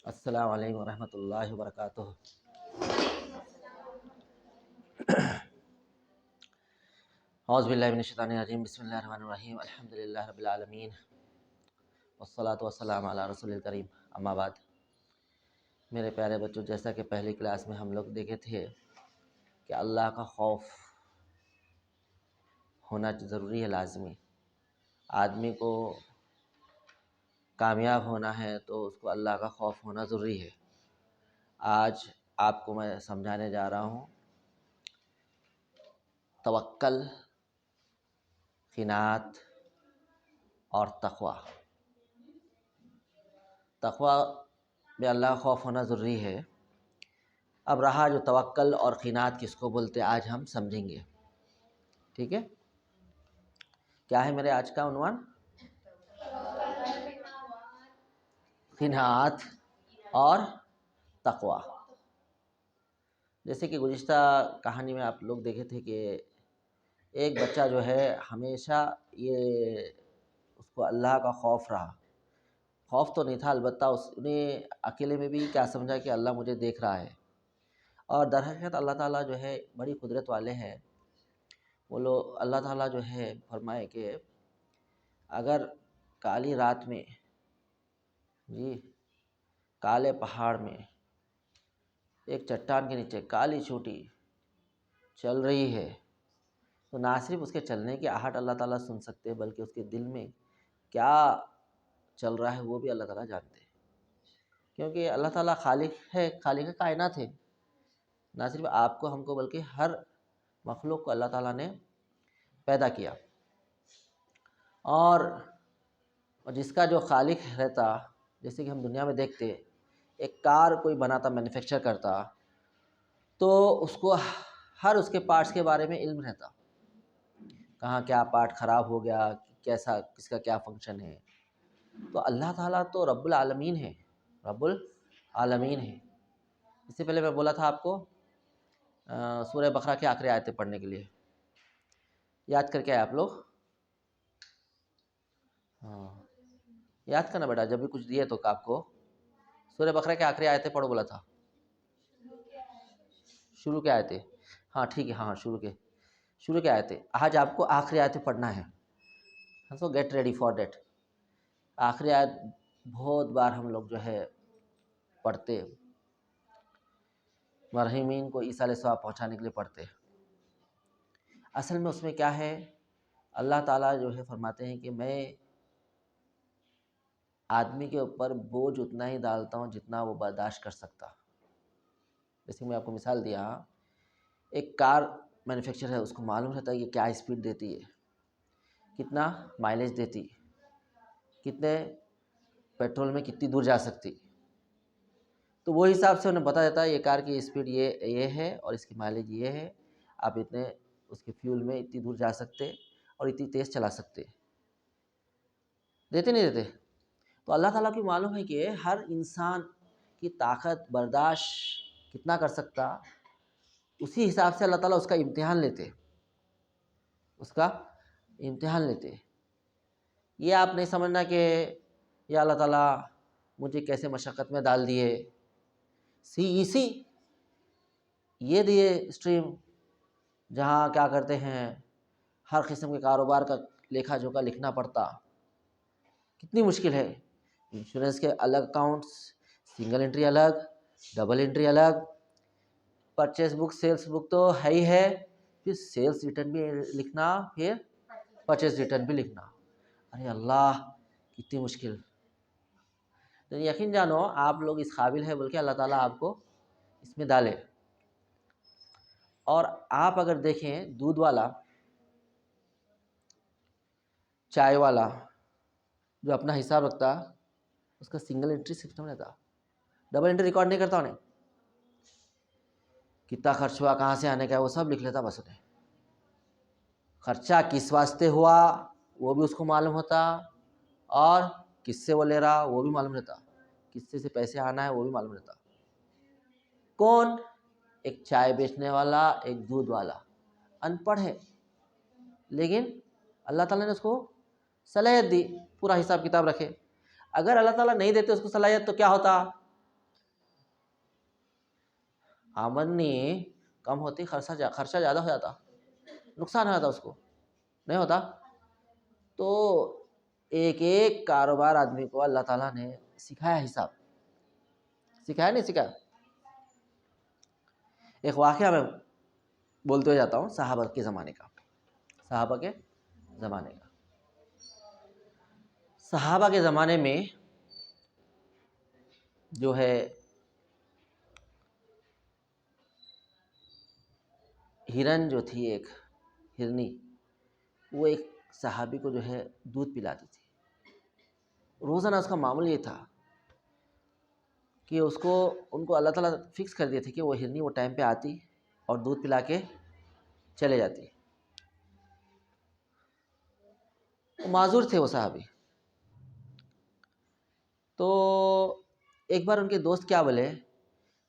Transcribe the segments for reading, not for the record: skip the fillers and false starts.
अस्सलामु अलैकुम वरहमतुल्लाहि वबरकातुहू। औज़ु बिल्लाहि मिनश शैतानिर रजीम। बिस्मिल्लाहिर रहमानिर रहीम। अल्हम्दुलिल्लाहि रब्बिल आलमीन वस्सलातु वस्सलामु अला रसूलिल करीम। अम्मा बाद। मेरे प्यारे बच्चों, जैसा कि पहली क्लास में हम लोग देखे थे कि अल्लाह का खौफ होना ज़रूरी है, लाज़मी। आदमी को कामयाब होना है तो उसको अल्लाह का खौफ होना ज़रूरी है। आज आपको मैं समझाने जा रहा हूँ तवक्कल, क़िनात और तक़वा। तक़वा में अल्लाह का खौफ होना ज़रूरी है। अब रहा जो तवक्कल और क़िनात किसको बोलते, आज हम समझेंगे। ठीक है, क्या है मेरे आज का उन्वान? क़िनात और तक़वा। जैसे कि गुज़िश्ता कहानी में आप लोग देखे थे कि एक बच्चा जो है हमेशा ये उसको अल्लाह का खौफ रहा। खौफ तो नहीं था, अलबत्ता उसने अकेले में भी क्या समझा कि अल्लाह मुझे देख रहा है। और दरहक़ीक़त अल्लाह ताला जो है बड़ी कुदरत वाले हैं। वो लोग अल्लाह ताला जो है फरमाए कि अगर काली रात में जी काले पहाड़ में एक चट्टान के नीचे काली चोटी चल रही है तो ना सिर्फ उसके चलने की आहट अल्लाह ताला सुन सकते हैं, बल्कि उसके दिल में क्या चल रहा है वो भी अल्लाह ताला जानते हैं। क्योंकि अल्लाह ताला खालिक है, खालिक कायनात है। ना सिर्फ आपको हमको बल्कि हर मखलूक को अल्लाह ताला ने पैदा किया। और जिसका जो खालिक रहता, जैसे कि हम दुनिया में देखते एक कार कोई बनाता, मैन्युफैक्चर करता, तो उसको हर उसके पार्ट्स के बारे में इल्म रहता, कहाँ क्या पार्ट ख़राब हो गया, कैसा किसका क्या फंक्शन है। तो अल्लाह ताला तो रब्बुल आलमीन है, रब्बुल आलमीन है। इससे पहले मैं बोला था आपको सूरह बकरा की आखिरी आयतें पढ़ने के लिए, याद करके आए आप लोग? हाँ, याद करना बेटा, जब भी कुछ दिए तो आपको सूरह बकरा की आखिरी आयतें पढ़ो बोला था। शुरू के आयतें, हाँ ठीक है, हाँ शुरू के आयतें। आज आपको आखिरी आयतें पढ़ना है, so get ready for date. आखिरी आयत बहुत बार हम लोग जो है पढ़ते, मरहमीन को ईसा अलैहि सलाम पहुँचाने के लिए पढ़ते। असल में उसमें क्या है, अल्लाह ताला जो है फरमाते हैं कि मैं आदमी के ऊपर बोझ उतना ही डालता हूँ जितना वो बर्दाश्त कर सकता। जैसे मैं आपको मिसाल दिया, एक कार मैन्युफैक्चर है, उसको मालूम रहता है कि क्या स्पीड देती है, कितना माइलेज देती, कितने पेट्रोल में कितनी दूर जा सकती। तो वो हिसाब से उन्हें बता देता है ये कार की स्पीड ये है और इसकी माइलेज ये है, आप इतने उसके फ्यूल में इतनी दूर जा सकते और इतनी तेज़ चला सकते। देते नहीं देते? तो अल्लाह ताला की मालूम है कि हर इंसान की ताकत बर्दाश्त कितना कर सकता, उसी हिसाब से अल्लाह ताला उसका इम्तिहान लेते, उसका इम्तिहान लेते। ये आप नहीं समझना कि या अल्लाह ताला मुझे कैसे मशक्क़त में डाल दिए, CEC ये दिए स्ट्रीम, जहाँ क्या करते हैं हर किस्म के कारोबार का लेखा जोखा लिखना पड़ता। कितनी मुश्किल है। इंश्योरेंस के अलग अकाउंट्स, सिंगल एंट्री अलग, डबल एंट्री अलग, परचेस बुक सेल्स बुक तो है ही है, फिर सेल्स रिटर्न भी लिखना, फिर परचेस रिटर्न भी लिखना। अरे अल्लाह, कितनी मुश्किल। तो यकीन जानो आप लोग इस काबिल है बोल के अल्लाह ताला आपको इसमें डाले। और आप अगर देखें दूध वाला, चाय वाला जो अपना हिसाब रखता, उसका सिंगल एंट्री सिस्टम रहता, डबल एंट्री रिकॉर्ड नहीं करता। उन्हें कितना खर्च हुआ, कहाँ से आने का, वो सब लिख लेता। बस उन्हें खर्चा किस वास्ते हुआ वो भी उसको मालूम होता, और किससे वो ले रहा वो भी मालूम रहता, किससे से पैसे आना है वो भी मालूम रहता। कौन? एक चाय बेचने वाला, एक दूध वाला, अनपढ़ है, लेकिन अल्लाह ताला ने उसको सलाहियत दी पूरा हिसाब किताब रखे। अगर अल्लाह ताला नहीं देते उसको सलाहियत तो क्या होता, आमदनी कम होती, खर्चा ज़्यादा हो जाता, नुकसान हो जाता उसको, नहीं होता। तो एक एक कारोबार आदमी को अल्लाह ताला ने सिखाया हिसाब, सिखाया नहीं सिखाया। एक वाक़या मैं बोलते हुए जाता हूँ सहाबा के ज़माने का, सहाबा के ज़माने का। सहाबा के ज़माने में जो है हिरन जो थी, एक हिरनी, वो एक सहाबी को जो है दूध पिलाती थी। रोज़ाना उसका मामूल ये था कि उनको अल्लाह ताला फिक्स कर दिए थे कि वो हिरनी वो टाइम पे आती और दूध पिला के चले जाती। वो माजूर थे वो साहबी। तो एक बार उनके दोस्त क्या बोले,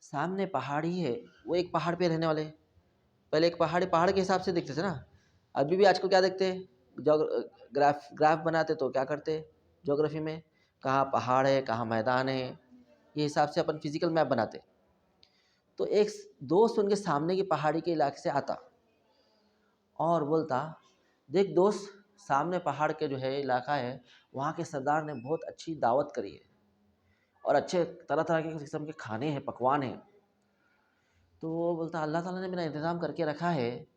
सामने पहाड़ी है, वो एक पहाड़ पे रहने वाले, पहले एक पहाड़ के हिसाब से देखते थे ना, अभी भी आजकल क्या देखते हैं, ग्राफ बनाते तो क्या करते, ज्योग्राफी में कहाँ पहाड़ है कहाँ मैदान है, ये हिसाब से अपन फिजिकल मैप बनाते। तो एक दोस्त उनके सामने की पहाड़ी के इलाके से आता और बोलता, देख दोस्त, सामने पहाड़ के जो है इलाका है, वहाँ के सरदार ने बहुत अच्छी दावत करी है और अच्छे तरह तरह के किस्म के खाने हैं, पकवान हैं। तो वो बोलता, अल्लाह ताला ने मेरा इंतज़ाम करके रखा है,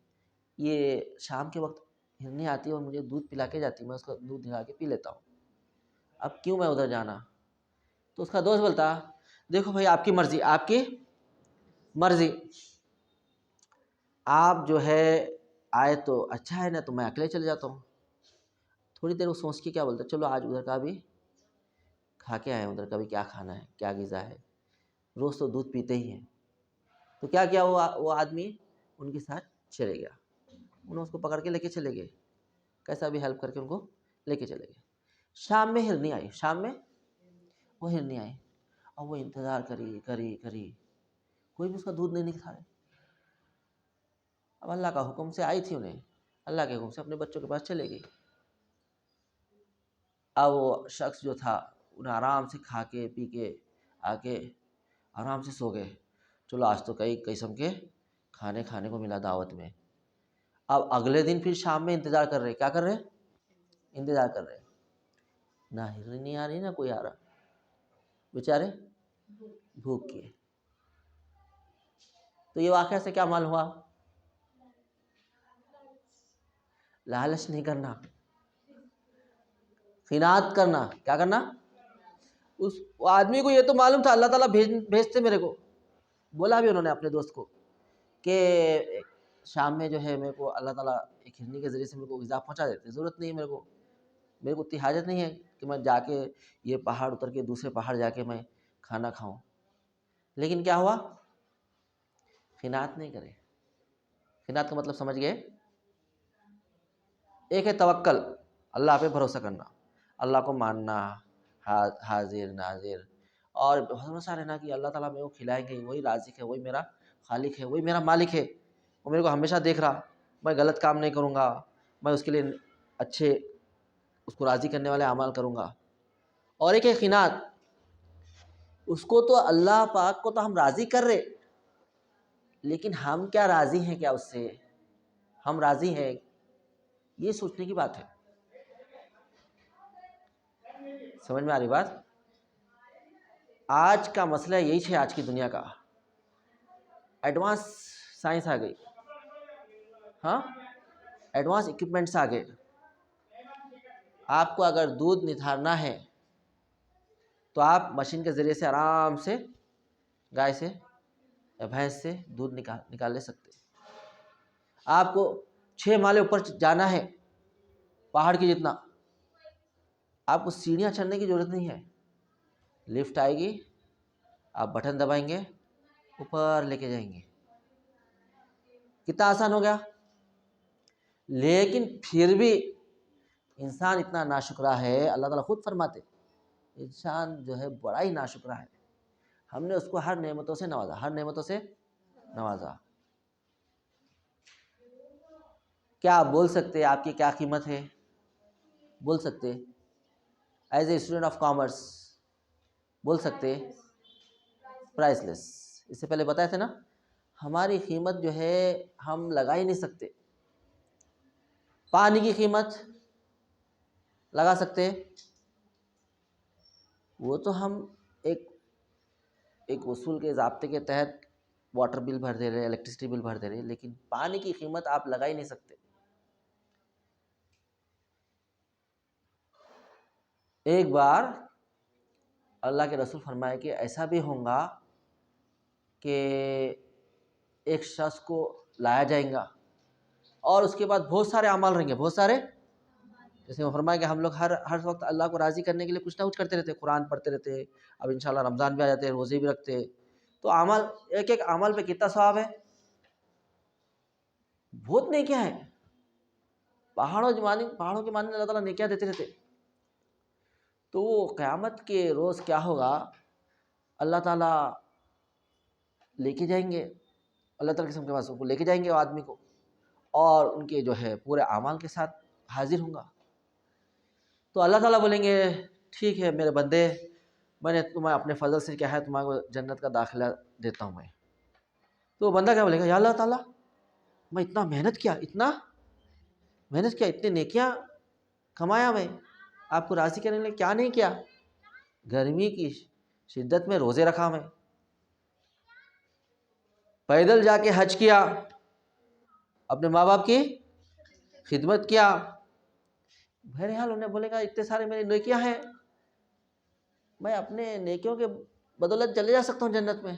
ये शाम के वक्त हिरनी आती है और मुझे दूध पिला के जाती है, मैं उसका दूध दिला के पी लेता हूँ, अब क्यों मैं उधर जाना। तो उसका दोस्त बोलता, देखो भाई आपकी मर्ज़ी, आपकी मर्ज़ी, आप जो है आए तो अच्छा है, ना तो मैं अकेले चले जाता हूँ। थोड़ी देर वो सोच के क्या बोलता, चलो आज उधर का भी खा के आए, उधर का भी क्या खाना है, क्या ग़िज़ा है, रोज़ तो दूध पीते ही हैं। तो क्या किया वो आदमी उनके साथ चले गया, उन्होंने उसको पकड़ के लेके चले गए, कैसा भी हेल्प करके उनको लेके चले गए। शाम में हिरनी आई, शाम में वो हिरनी आई और वो इंतज़ार करी करी करी, कोई भी उसका दूध नहीं निकाले। अब अल्लाह का हुक्म से आई थी उन्हें, अल्लाह के हुक्म से अपने बच्चों के पास चले गई। अब वो शख्स जो था उन्हें आराम से खा के पी के आके आराम से सो गए, चलो आज तो कई किस्म के खाने को मिला दावत में। अब अगले दिन फिर शाम में इंतज़ार कर रहे, क्या कर रहे, इंतज़ार कर रहे, ना हिरनी आ रही ना कोई आ रहा, बेचारे भूख के। तो ये वाक़या से क्या मालूम हुआ, लालच नहीं करना, खिनात करना, क्या करना। उस आदमी को ये तो मालूम था अल्लाह ताला भेजते मेरे को, बोला भी उन्होंने अपने दोस्त को कि शाम में जो है मेरे को अल्लाह ताला एक हिरनी के ज़रिए से मेरे को ग़िज़ा पहुंचा देते, ज़रूरत नहीं है मेरे को उतनी हाजत नहीं है कि मैं जाके ये पहाड़ उतर के दूसरे पहाड़ जाके मैं खाना खाऊं। लेकिन क्या हुआ, खिनात नहीं करे। खिनात का मतलब समझ गए, एक है तवक्कल, अल्लाह पे भरोसा करना, अल्लाह को मानना, हाजिर नाजिर, और भरोसा रहना कि अल्लाह ताला मेरे को खिलाएंगे, वही राज़िक है, वही मेरा खालिक है, वही मेरा मालिक है, वो मेरे को हमेशा देख रहा, मैं गलत काम नहीं करूँगा, मैं उसके लिए अच्छे, उसको राज़ी करने वाले अमाल करूँगा। और एक है खिनात, उसको तो अल्लाह पाक को तो हम राज़ी कर रहे, लेकिन हम क्या राज़ी हैं क्या उससे, हम राज़ी हैं, ये सोचने की बात है। समझ में आ रही बात। आज का मसला यही है, आज की दुनिया का एडवांस साइंस आ गई, हाँ, एडवांस इक्विपमेंट्स आ गए। आपको अगर दूध निथारना है तो आप मशीन के ज़रिए से आराम से गाय से या भैंस से दूध निकाल ले सकते। आपको 6 माले ऊपर जाना है, पहाड़ की जितना, आपको सीढ़ियाँ चढ़ने की ज़रूरत नहीं है, लिफ्ट आएगी, आप बटन दबाएंगे, ऊपर लेके जाएंगे, कितना आसान हो गया। लेकिन फिर भी इंसान इतना नाशुक्रा है, अल्लाह ताला खुद फरमाते इंसान जो है बड़ा ही नाशुक्रा है, हमने उसको हर नेमतों से नवाजा, हर नेमतों से नवाजा। क्या आप बोल सकते हैं आपकी क्या कीमत है, बोल सकते as a student of commerce, बोल सकते प्राइसलेस। इससे पहले बताए थे ना, हमारी कीमत जो है हम लगा ही नहीं सकते। पानी की कीमत लगा सकते, वो तो हम एक एक उसूल के ज़ाब्ते के तहत वाटर बिल भर दे रहे हैं, इलेक्ट्रिसिटी बिल भर दे रहे हैं, लेकिन पानी की कीमत आप लगा ही नहीं सकते। एक बार अल्लाह के रसूल फरमाए कि ऐसा भी होगा कि एक शख्स को लाया जाएगा और उसके बाद बहुत सारे अमल रहेंगे, बहुत सारे, जैसे वो फरमाया कि हम लोग हर वक्त अल्लाह को राज़ी करने के लिए कुछ ना कुछ करते रहते, कुरान पढ़ते रहते, अब इंशाल्लाह रमज़ान भी आ जाते हैं, रोज़े भी रखते, तो अमल, एक एक अमल पे कितना सवाब है, बहुत नेकियां है, पहाड़ों के माने अल्लाह ताला नेकियां देते रहते। तो वो क़यामत के रोज़ क्या होगा, अल्लाह ताला लेके जाएंगे, अल्लाह ताला किस्म के पास उनको लेके जाएंगे वो आदमी को, और उनके जो है पूरे अमाल के साथ हाजिर होंगे। तो अल्लाह ताला बोलेंगे ठीक है मेरे बंदे, मैंने तुम्हें अपने फजल से क्या है तुम्हारे जन्नत का दाखिला देता हूँ मैं। तो बंदा क्या बोलेगा, या अल्लाह ताला मैं इतना मेहनत किया, इतनी नेकियां कमाया, मैं आपको राज़ी करने के लिए क्या नहीं किया, गर्मी की शिद्दत में रोज़े रखा, मैं पैदल जाके हज किया, अपने माँ बाप की खिदमत किया। बहरहाल उन्हें बोलेगा इतने सारे मेरी नेकियां हैं, मैं अपने नेकियों के बदौलत चले जा सकता हूँ जन्नत में।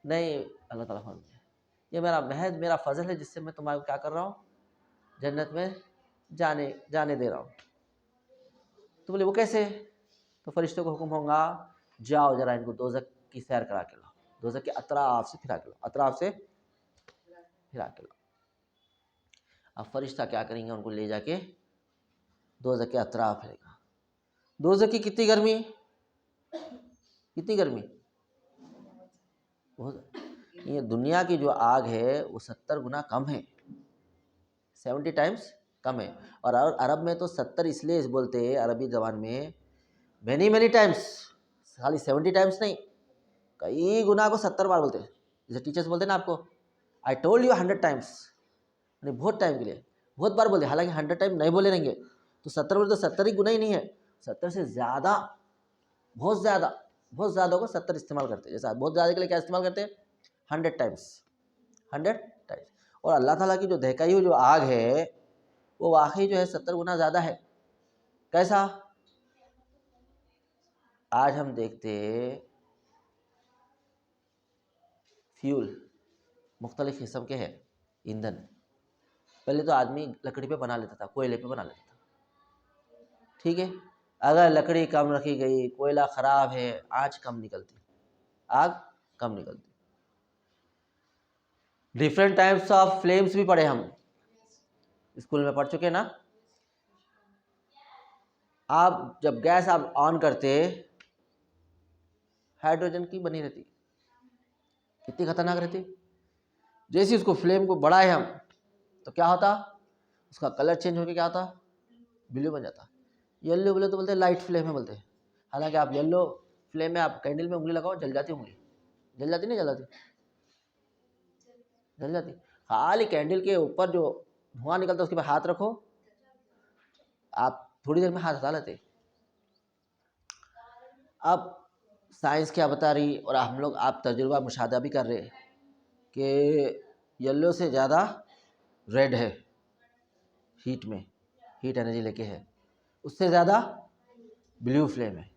नहीं, अल्लाह ताला फरमाते हैं ये मेरा महज मेरा फजल है जिससे मैं तुम्हारे क्या कर रहा हूँ, जन्नत में जाने दे रहा हूँ। तो बोले वो कैसे, तो फरिश्तों को हुक्म होगा, जाओ जरा इनको दोज़ख की सैर करा के लाओ, दोज़ख के अतराफ से फिरा के लाओ, अतराफ से फिरा के लाओ। अब फरिश्ता क्या करेंगे, उनको ले जाके दोज़ख के अतराफ रहेगा। दोज़ख की कितनी गर्मी, बहुत, ये दुनिया की जो आग है वो 70 गुना कम है, 70 टाइम्स कम है। और अरब में तो 70 इसलिए बोलते हैं, अरबी ज़बान में मैनी टाइम्स, खाली 70 टाइम्स नहीं, कई गुना को 70 बार बोलते हैं। जैसे टीचर्स बोलते हैं ना आपको, आई टोल्ड यू 100 टाइम्स, यानी बहुत टाइम के लिए बहुत बार बोलते, हालांकि 100 टाइम नहीं बोले रहेंगे, तो 70 बोले तो 70 ही गुना ही नहीं है, 70 से ज़्यादा, बहुत ज़्यादा को 70 इस्तेमाल करते हैं। जैसा बहुत ज़्यादा के लिए क्या इस्तेमाल करते हैं, 100 टाइम्स, 100 टाइम्स। और अल्लाह ताला की जो दहकाई हुई जो आग है वो वाकई जो है 70 गुना ज़्यादा है। कैसा, आज हम देखते फ्यूल मुख्तलिफ़ किस्म के हैं, ईंधन, पहले तो आदमी लकड़ी पे बना लेता था, कोयले पे बना लेता था, ठीक है, अगर लकड़ी कम रखी गई, कोयला ख़राब है, आग कम निकलती, डिफरेंट टाइप्स ऑफ फ्लेम्स भी पढ़े, हम स्कूल में पढ़ चुके ना। आप जब गैस आप ऑन करते, हाइड्रोजन की बनी रहती, कितनी खतरनाक रहती, जैसे उसको फ्लेम को बढ़ाए हम तो क्या होता, उसका कलर चेंज होकर क्या होता, ब्लू बन जाता। येलो बोले तो बोलते लाइट फ्लेम है बोलते, हालांकि आप येलो फ्लेम में आप कैंडल में उंगली लगाओ, जल जाती उंगली, जल जाती नहीं जल जाती, जल जाती। खाली कैंडल के ऊपर जो धुआं निकलता है उसके पर हाथ रखो, आप थोड़ी देर में हाथ हटा लेते। अब साइंस क्या बता रही, और हम लोग आप तजुर्बा मुशाहदा भी कर रहे कि येलो से ज़्यादा रेड है, हीट में, हीट एनर्जी लेके है, उससे ज़्यादा ब्लू फ्लेम है।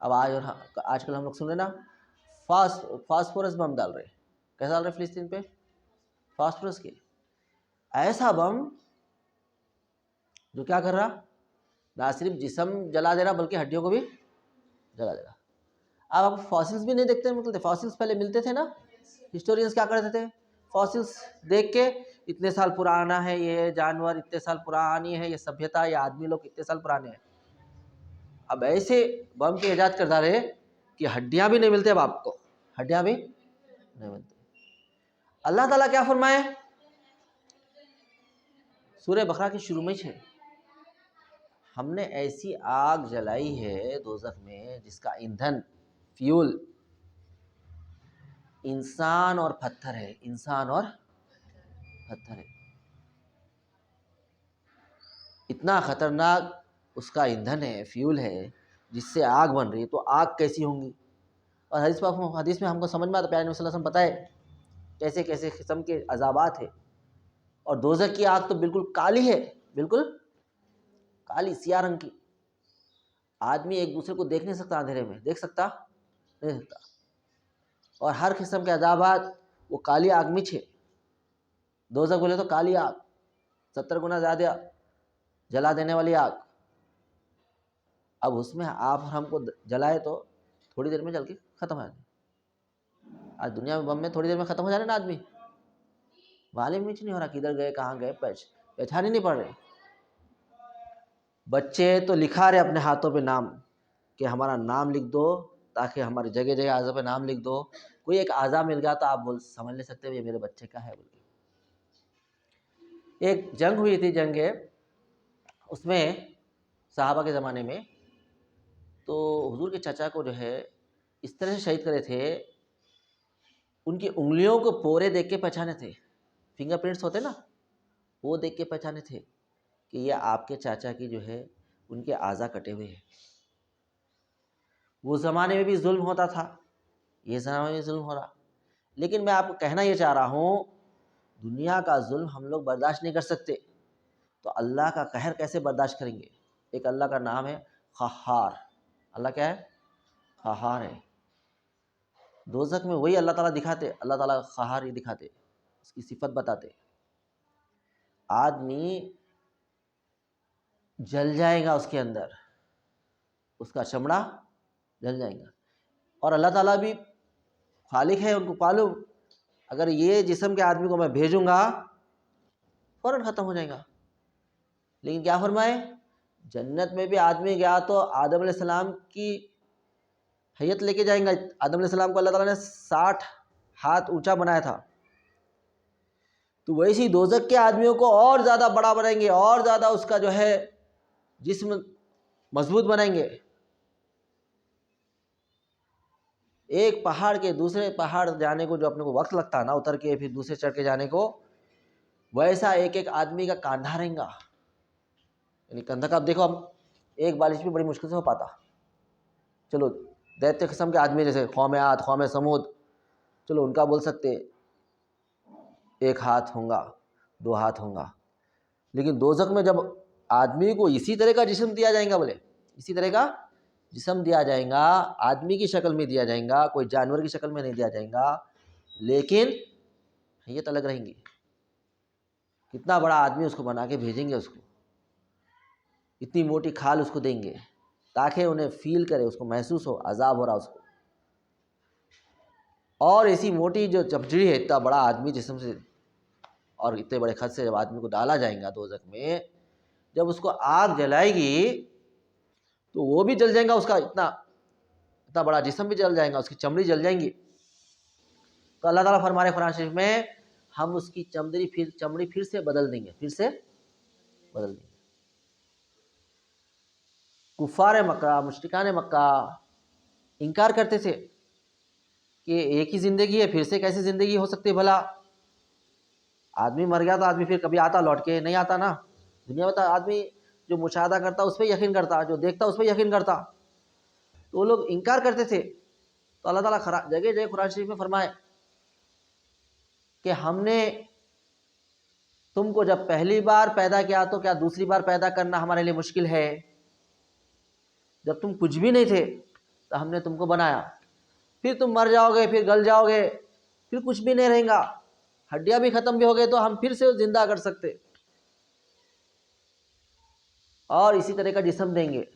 अब आजकल हम लोग सुन रहे ना, फास्फोरस बम डाल रहे, कैसा डाल रहे फिलिस्तीन पे, फास्फोरस के, ऐसा बम जो क्या कर रहा, ना सिर्फ जिस्म जला दे रहा बल्कि हड्डियों को भी जला दे रहा। अब आप फॉसिल्स भी नहीं देखते, मतलब फॉसिल्स पहले मिलते थे ना, हिस्टोरियंस क्या करते थे, फॉसिल्स देख के इतने साल पुराना है ये जानवर, इतने साल पुरानी है ये सभ्यता, ये आदमी लोग इतने साल पुराने हैं। अब ऐसे बम के ईजाद करता रहे कि हड्डियां भी नहीं मिलते, अब आपको हड्डियां भी नहीं मिलती। अल्लाह ताला क्या फरमाए सूरह बकरा के शुरू में है, हमने ऐसी आग जलाई है दोज़ख में जिसका ईंधन, फ्यूल इंसान और पत्थर है, इंसान और पत्थर है। इतना खतरनाक उसका ईंधन है, फ्यूल है, जिससे आग बन रही है, तो आग कैसी होंगी। और हदीस में हमको समझ में आता, प्यारे नबी सल्लल्लाहु अलैहि वसल्लम बताए कैसे कैसे किस्म के अजाबात है। और दोज़ख की आग तो बिल्कुल काली है, बिल्कुल काली सिया रंग की। आदमी एक दूसरे को देख नहीं सकता, अंधेरे में देख सकता नहीं सकता। और हर किस्म के अजाबात वो काली आग में छे। दोज़ख बोले तो काली आग, 70 गुना ज़्यादा जला देने वाली आग। अब उसमें आप हमको जलाए तो थोड़ी देर में जल के ख़त्म हो जाए। आज दुनिया में बम में थोड़ी देर में ख़त्म हो जाए ना आदमी, मालूम ही नहीं हो रहा किधर गए कहाँ गए, पहचान ही नहीं पड़ रहे। बच्चे तो लिखा रहे अपने हाथों पे नाम कि हमारा नाम लिख दो, ताकि हमारी जगह जगह आज़ा पे नाम लिख दो। कोई एक आज़ा मिल गया तो आप बोल समझ ले सकते हो ये मेरे बच्चे का है बोल के। एक जंग हुई थी, जंग है उसमें सहाबा के ज़माने में, तो हुजूर के चाचा को जो है इस तरह से शहीद करे थे, उनकी उंगलियों को पोरे देख के पहचाने थे, फिंगरप्रिंट्स होते ना, वो देख के पहचाने थे कि ये आपके चाचा की जो है उनके आज़ा कटे हुए हैं। वो ज़माने में भी जुल्म होता था, ये ज़माने में जुल्म हो रहा। लेकिन मैं आपको कहना ये चाह रहा हूँ, दुनिया का जुल्म हम लोग बर्दाश्त नहीं कर सकते, तो अल्लाह का कहर कैसे बर्दाश्त करेंगे। एक अल्लाह का नाम है क़हार। अल्लाह क्या है? क़हार है। दोज़ख में वही अल्लाह ताला दिखाते, अल्लाह ताला क़हार ही दिखाते, उसकी सिफत बताते। आदमी जल जाएगा उसके अंदर, उसका चमड़ा जल जाएगा। और अल्लाह ताला भी खालिक है, उनको मालूम अगर ये जिस्म के आदमी को मैं भेजूंगा फ़ौरन ख़त्म हो जाएगा। लेकिन क्या फरमाए, जन्नत में भी आदमी गया तो आदम अलैहिस्सलाम की हैयत लेके जाएंगा। आदम अलैहिस्सलाम को अल्लाह ताला ने 60 हाथ ऊंचा बनाया था, तो वैसे ही दोज़ख के आदमियों को और ज़्यादा बड़ा बनाएंगे, और ज़्यादा उसका जो है जिस्म मजबूत बनाएंगे। एक पहाड़ के दूसरे पहाड़ जाने को जो अपने को वक्त लगता है ना, उतर के फिर दूसरे चढ़ के जाने को, वैसा एक एक आदमी का कांधा रहेगा। यानी कंधा का आप देखो, अब एक बारिश भी बड़ी मुश्किल से हो पाता। चलो दैत्य किस्म के आदमी जैसे कौम आद, कौम समूद, चलो उनका बोल सकते एक हाथ होगा, 2 हाथ होगा। लेकिन दोज़ख में जब आदमी को इसी तरह का जिस्म दिया जाएगा, बोले इसी तरह का जिस्म दिया जाएगा, आदमी की शक्ल में दिया जाएगा, कोई जानवर की शक्ल में नहीं दिया जाएगा, लेकिन हैयत अलग रहेंगी। कितना बड़ा आदमी उसको बना के भेजेंगे, उसको इतनी मोटी खाल उसको देंगे ताकि उन्हें फील करे, उसको महसूस हो अजाब हो रहा उसको। और ऐसी मोटी जो चपजड़ी है, इतना बड़ा आदमी जिस्म से और इतने बड़े खत से जब आदमी को डाला जाएगा दोज़ख में, जब उसको आग जलाएगी तो वो भी जल जाएगा, उसका इतना इतना बड़ा जिस्म भी जल जाएगा, उसकी चमड़ी जल जाएंगी। तो अल्लाह ताला फरमा रहे कुरान शरीफ में, हम उसकी चमड़ी फिर से बदल देंगे, फिर से बदल देंगे। कुफार मक्का, मुश्रिकान मक्का इनकार करते थे कि एक ही ज़िंदगी है, फिर से कैसी ज़िंदगी हो सकती है भला। आदमी मर गया तो आदमी फिर कभी आता लौट के? नहीं आता ना। दुनिया में तो आदमी जो मुशाहदा करता उस पर यकीन करता, जो देखता उस पर यकीन करता। तो वो लोग इनकार करते थे। तो अल्लाह ताला जगह जगह कुरान शरीफ में फरमाए कि हमने तुमको जब पहली बार पैदा किया तो क्या दूसरी बार पैदा करना हमारे लिए मुश्किल है? जब तुम कुछ भी नहीं थे तो हमने तुमको बनाया, फिर तुम मर जाओगे, फिर गल जाओगे, फिर कुछ भी नहीं रहेगा, हड्डियां भी खत्म भी हो गए तो हम फिर से जिंदा कर सकते और इसी तरह का जिस्म देंगे।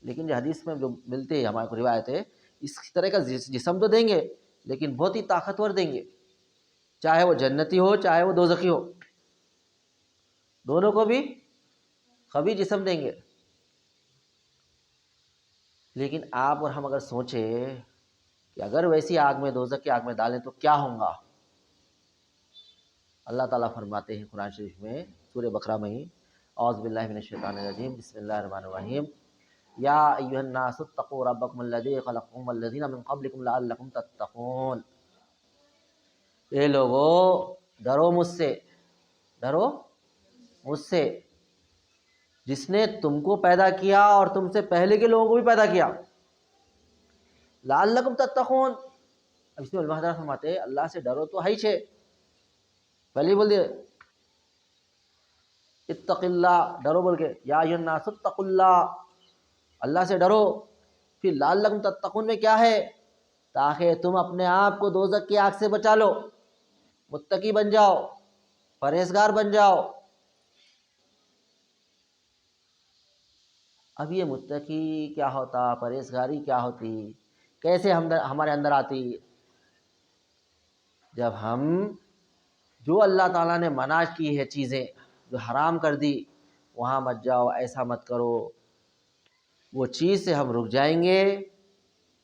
लेकिन जो हदीस में जो मिलते हैं हमारे को रिवायत है, इस तरह का जिस्म तो देंगे लेकिन बहुत ही ताकतवर देंगे, चाहे वो जन्नती हो चाहे वो दोज़खी हो, दोनों को भी कभी जिस्म देंगे। लेकिन आप और हम अगर सोचें कि अगर वैसी आग में, दोज़ख की आग में डालें तो क्या होगा। अल्लाह ताला फरमाते हैं कुरान शरीफ में सूरह बकरा में ही, औज़ु बिल्लाहि मिनश शैतानिर रजीम, बिस्मिल्लाहिर रहमानिर रहीम, या अय्युहन नासु तक़ू रब्बकुमुल्लज़ी ख़लक़कुम वल्लज़ीना मिन क़ब्लिकुम लअल्लकुम तत्तक़ून। ये लोगों डरो मुझसे, डरो मुझसे जिसने तुमको पैदा किया और तुमसे पहले के लोगों को भी पैदा किया। लअल्लकुम तत्तकून, अब इसमें उलमा हज़रात फरमाते अल्लाह से डरो तो है ही छे, पहले ही बोल दिए इत्तक़िल्लाह, डरो बोल के, या अय्युहन्नास इत्तक़ुल्लाह, अल्लाह से डरो। फिर लअल्लकुम तत्तकून में क्या है, ताकि तुम अपने आप को दोज़ख की आग से बचा लो, मुत्तकी बन जाओ, परहेजगार बन जाओ। अब ये मुत्तकी क्या होता, परहेजगारी क्या होती, कैसे हम हमारे अंदर आती, जब हम जो अल्लाह ताला ने मना की है चीज़ें, जो हराम कर दी, वहाँ मत जाओ, ऐसा मत करो, वो चीज़ से हम रुक जाएंगे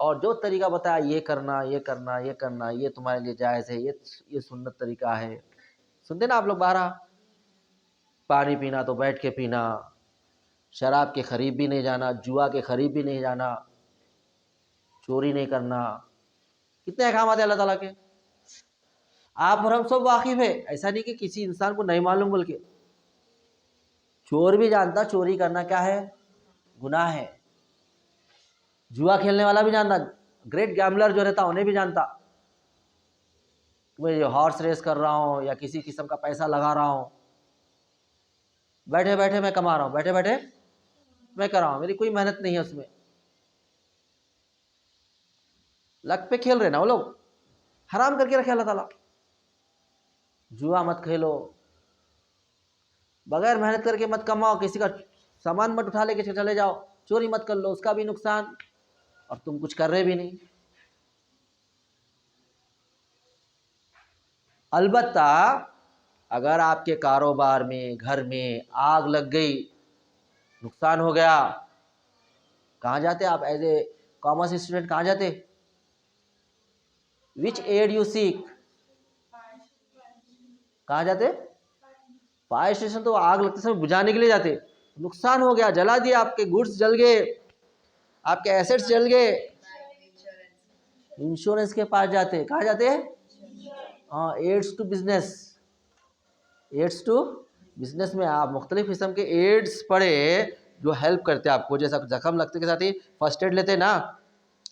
और जो तरीका बताया ये करना ये करना ये करना, ये तुम्हारे लिए जायज़ है, ये सुन्नत तरीका है। सुनते ना आप लोग, बारह पानी पीना तो बैठ के पीना, शराब के करीब भी नहीं जाना, जुआ के करीब भी नहीं जाना, चोरी नहीं करना, कितने अहकाम आते अल्लाह ताला के, आप और हम सब वाकिफ है। ऐसा नहीं कि किसी इंसान को नहीं मालूम, बोल के चोर भी जानता चोरी करना क्या है, गुनाह है। जुआ खेलने वाला भी जानता, ग्रेट गैम्बलर जो रहता उन्हें भी जानता, मैं जो हॉर्स रेस कर रहा हूँ या किसी किस्म का पैसा लगा रहा हूँ, बैठे बैठे मैं कमा रहा हूँ, बैठे बैठे मैं कर रहा हूँ, मेरी कोई मेहनत नहीं है उसमें, लक पे खेल रहे ना वो लोग, हराम करके रखे अल्लाह ताला। जुआ मत खेलो, बगैर मेहनत करके मत कमाओ, किसी का सामान मत उठा लेके चले जाओ, चोरी मत कर लो, उसका भी नुकसान और तुम कुछ कर रहे भी नहीं। अलबत्ता अगर आपके कारोबार में, घर में आग लग गई, नुकसान हो गया, कहाँ जाते आप एज ए कॉमर्स स्टूडेंट, कहाँ जाते, विच एड यू सीक, कहाँ जाते, फायर स्टेशन। तो आग लगते समय बुझाने के लिए जाते, नुकसान हो गया, जला दिया, आपके गुड्स जल गए, आपके एसेट्स जल गए, इंश्योरेंस के पास जाते, कहाँ जाते, हाँ, aids to business, aids to business में आप मुख्तलिफ किस्म के एड्स पढ़े जो हेल्प करते हैं आपको, जैसा जख्म लगते के साथ ही फर्स्ट एड लेते ना,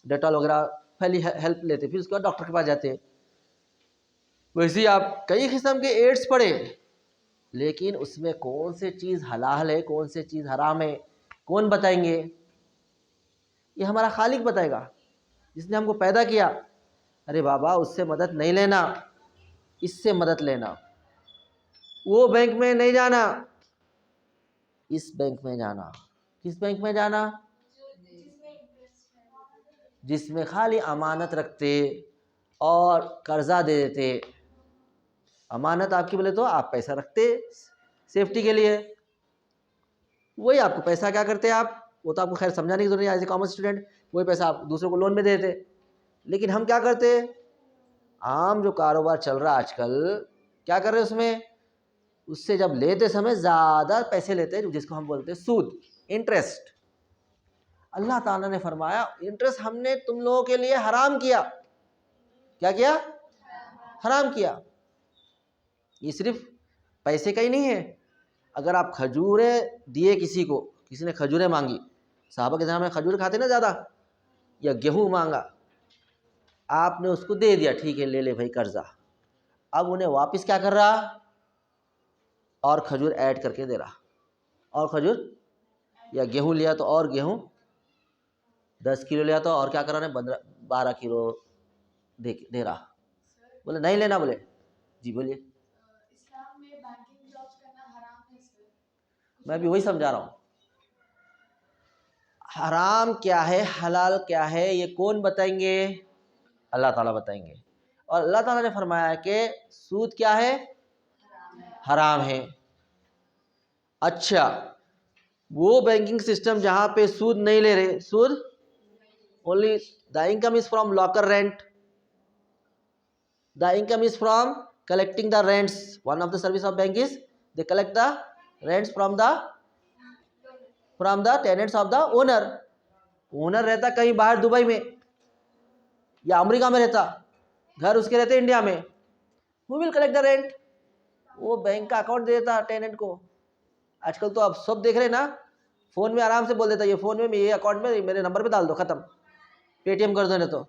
डेटॉल वगैरह पहली हेल्प लेते, फिर उसके बाद डॉक्टर के पास जाते, वैसे ही आप कई किस्म के एड्स पढ़े, लेकिन उसमें कौन से चीज़ हलाल है, कौन से चीज़ हराम है, कौन बताएंगे, ये हमारा खालिक बताएगा, जिसने हमको पैदा किया। अरे बाबा, उससे मदद नहीं लेना, इससे मदद लेना, वो बैंक में नहीं जाना, इस बैंक में जाना। किस बैंक में जाना, जिसमें खाली अमानत रखते और कर्जा दे देते। अमानत आपकी बोले तो आप पैसा रखते सेफ्टी के लिए, वही आपको पैसा क्या करते आप, वो तो आपको खैर समझाने की जरूरत नहीं, एज ए कॉमर्स स्टूडेंट वही पैसा आप दूसरों को लोन में देते। लेकिन हम क्या करते, आम जो कारोबार चल रहा है आजकल, क्या कर रहे हैं उसमें, उससे जब लेते समय ज़्यादा पैसे लेते हैं, जिसको हम बोलते हैं सूद, इंटरेस्ट। अल्लाह ताला ने फरमाया इंटरेस्ट हमने तुम लोगों के लिए हराम किया। क्या किया, हराम किया। ये सिर्फ पैसे का ही नहीं है, अगर आप खजूरें दिए किसी को, किसी ने खजूरें मांगी, साहबा के ज़माने में खजूर खाते ना ज़्यादा, या गेहूँ मांगा, आपने उसको दे दिया, ठीक है ले ले भाई कर्जा, अब उन्हें वापस क्या कर रहा, और खजूर ऐड करके दे रहा, और खजूर, या गेहूँ लिया तो और गेहूँ 10 किलो लिया तो और क्या कर रहा है, 12 किलो दे रहा। बोले नहीं लेना, बोले जी बोलिए, इस्लाम में बैंकिंग जॉब्स करना हराम है सर? मैं भी वही समझा रहा हूँ, हराम क्या है हलाल क्या है ये कौन बताएंगे, अल्लाह ताला बताएंगे। और अल्लाह ताला ने फरमाया कि सूद क्या है, हराम है। अच्छा, वो बैंकिंग सिस्टम जहाँ पे सूद नहीं ले रहे, सूद only the income is from locker rent, the income is from collecting the rents, one of the service of bank is they collect the rents from the tenants of the owner. Owner रहता कहीं बाहर Dubai में या America में रहता, घर उसके रहते इंडिया में, who will collect the rent? वो बैंक का अकाउंट दे देता टेनेंट को। आजकल तो आप सब देख रहे हैं ना, फोन में आराम से बोल देता, ये फोन में ये अकाउंट में मेरे नंबर पे डाल दो, खत्म, पेटीएम कर दो, नहीं तो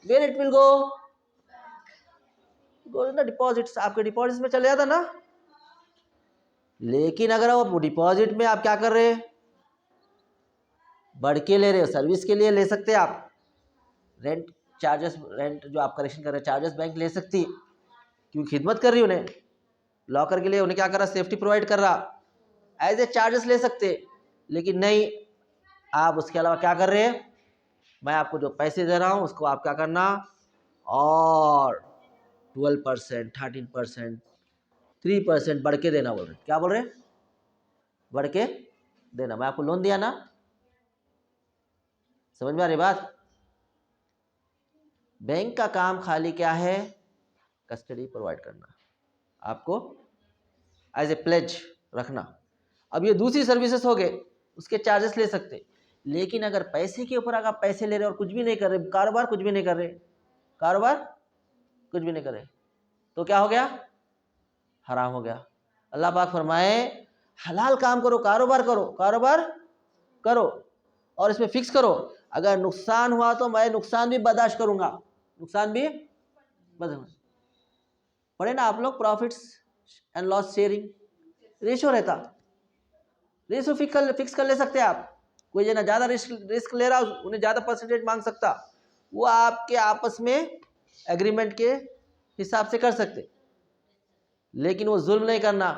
वेयर इट विल गो ना डिपॉजिट्स, आपके डिपॉजिट्स में चले जाता ना। लेकिन अगर आप डिपॉजिट में आप क्या कर रहे हैं, बढ़ के ले रहे हो, सर्विस के लिए ले सकते हैं आप, रेंट चार्जेस, रेंट जो आप कलेक्शन कर रहे हैं चार्जेस बैंक ले सकती है, क्योंकि खिदमत कर रही है उन्हें, लॉकर के लिए उन्हें क्या कर रहा, सेफ्टी प्रोवाइड कर रहा, एज ए चार्जेस ले सकते। लेकिन नहीं, आप उसके अलावा क्या कर रहे हैं, मैं आपको जो पैसे दे रहा हूँ उसको आप क्या करना, और 12%, 13%, 3% बढ़ के देना बोल रहे। क्या बोल रहे, बढ़ के देना। मैं आपको लोन दिया ना, समझ में आ रही बात? बैंक का काम खाली क्या है, कस्टडी प्रोवाइड करना, आपको एज ए प्लेज रखना। अब ये दूसरी सर्विसेज हो गए, उसके चार्जेस ले सकते। लेकिन अगर पैसे के ऊपर अगर आप पैसे ले रहे और कुछ भी नहीं कर रहे, कारोबार कुछ भी नहीं कर रहे, कारोबार कुछ भी नहीं कर रहे, तो क्या हो गया, हराम हो गया। अल्लाह पाक फरमाए हलाल काम करो, कारोबार करो, कारोबार करो, और इसमें फिक्स करो, अगर नुकसान हुआ तो मैं नुकसान भी बर्दाश्त करूंगा, नुकसान भी बर्दाश्त। पढ़े ना आप लोग, profits and loss sharing ratio रहता, रेशो फिक्स कर ले सकते हैं आप। कोई जना ज़्यादा रिस्क ले रहा, उन्हें ज़्यादा परसेंटेज मांग सकता, वो आपके आपस में एग्रीमेंट के हिसाब से कर सकते। लेकिन वो जुल्म नहीं करना,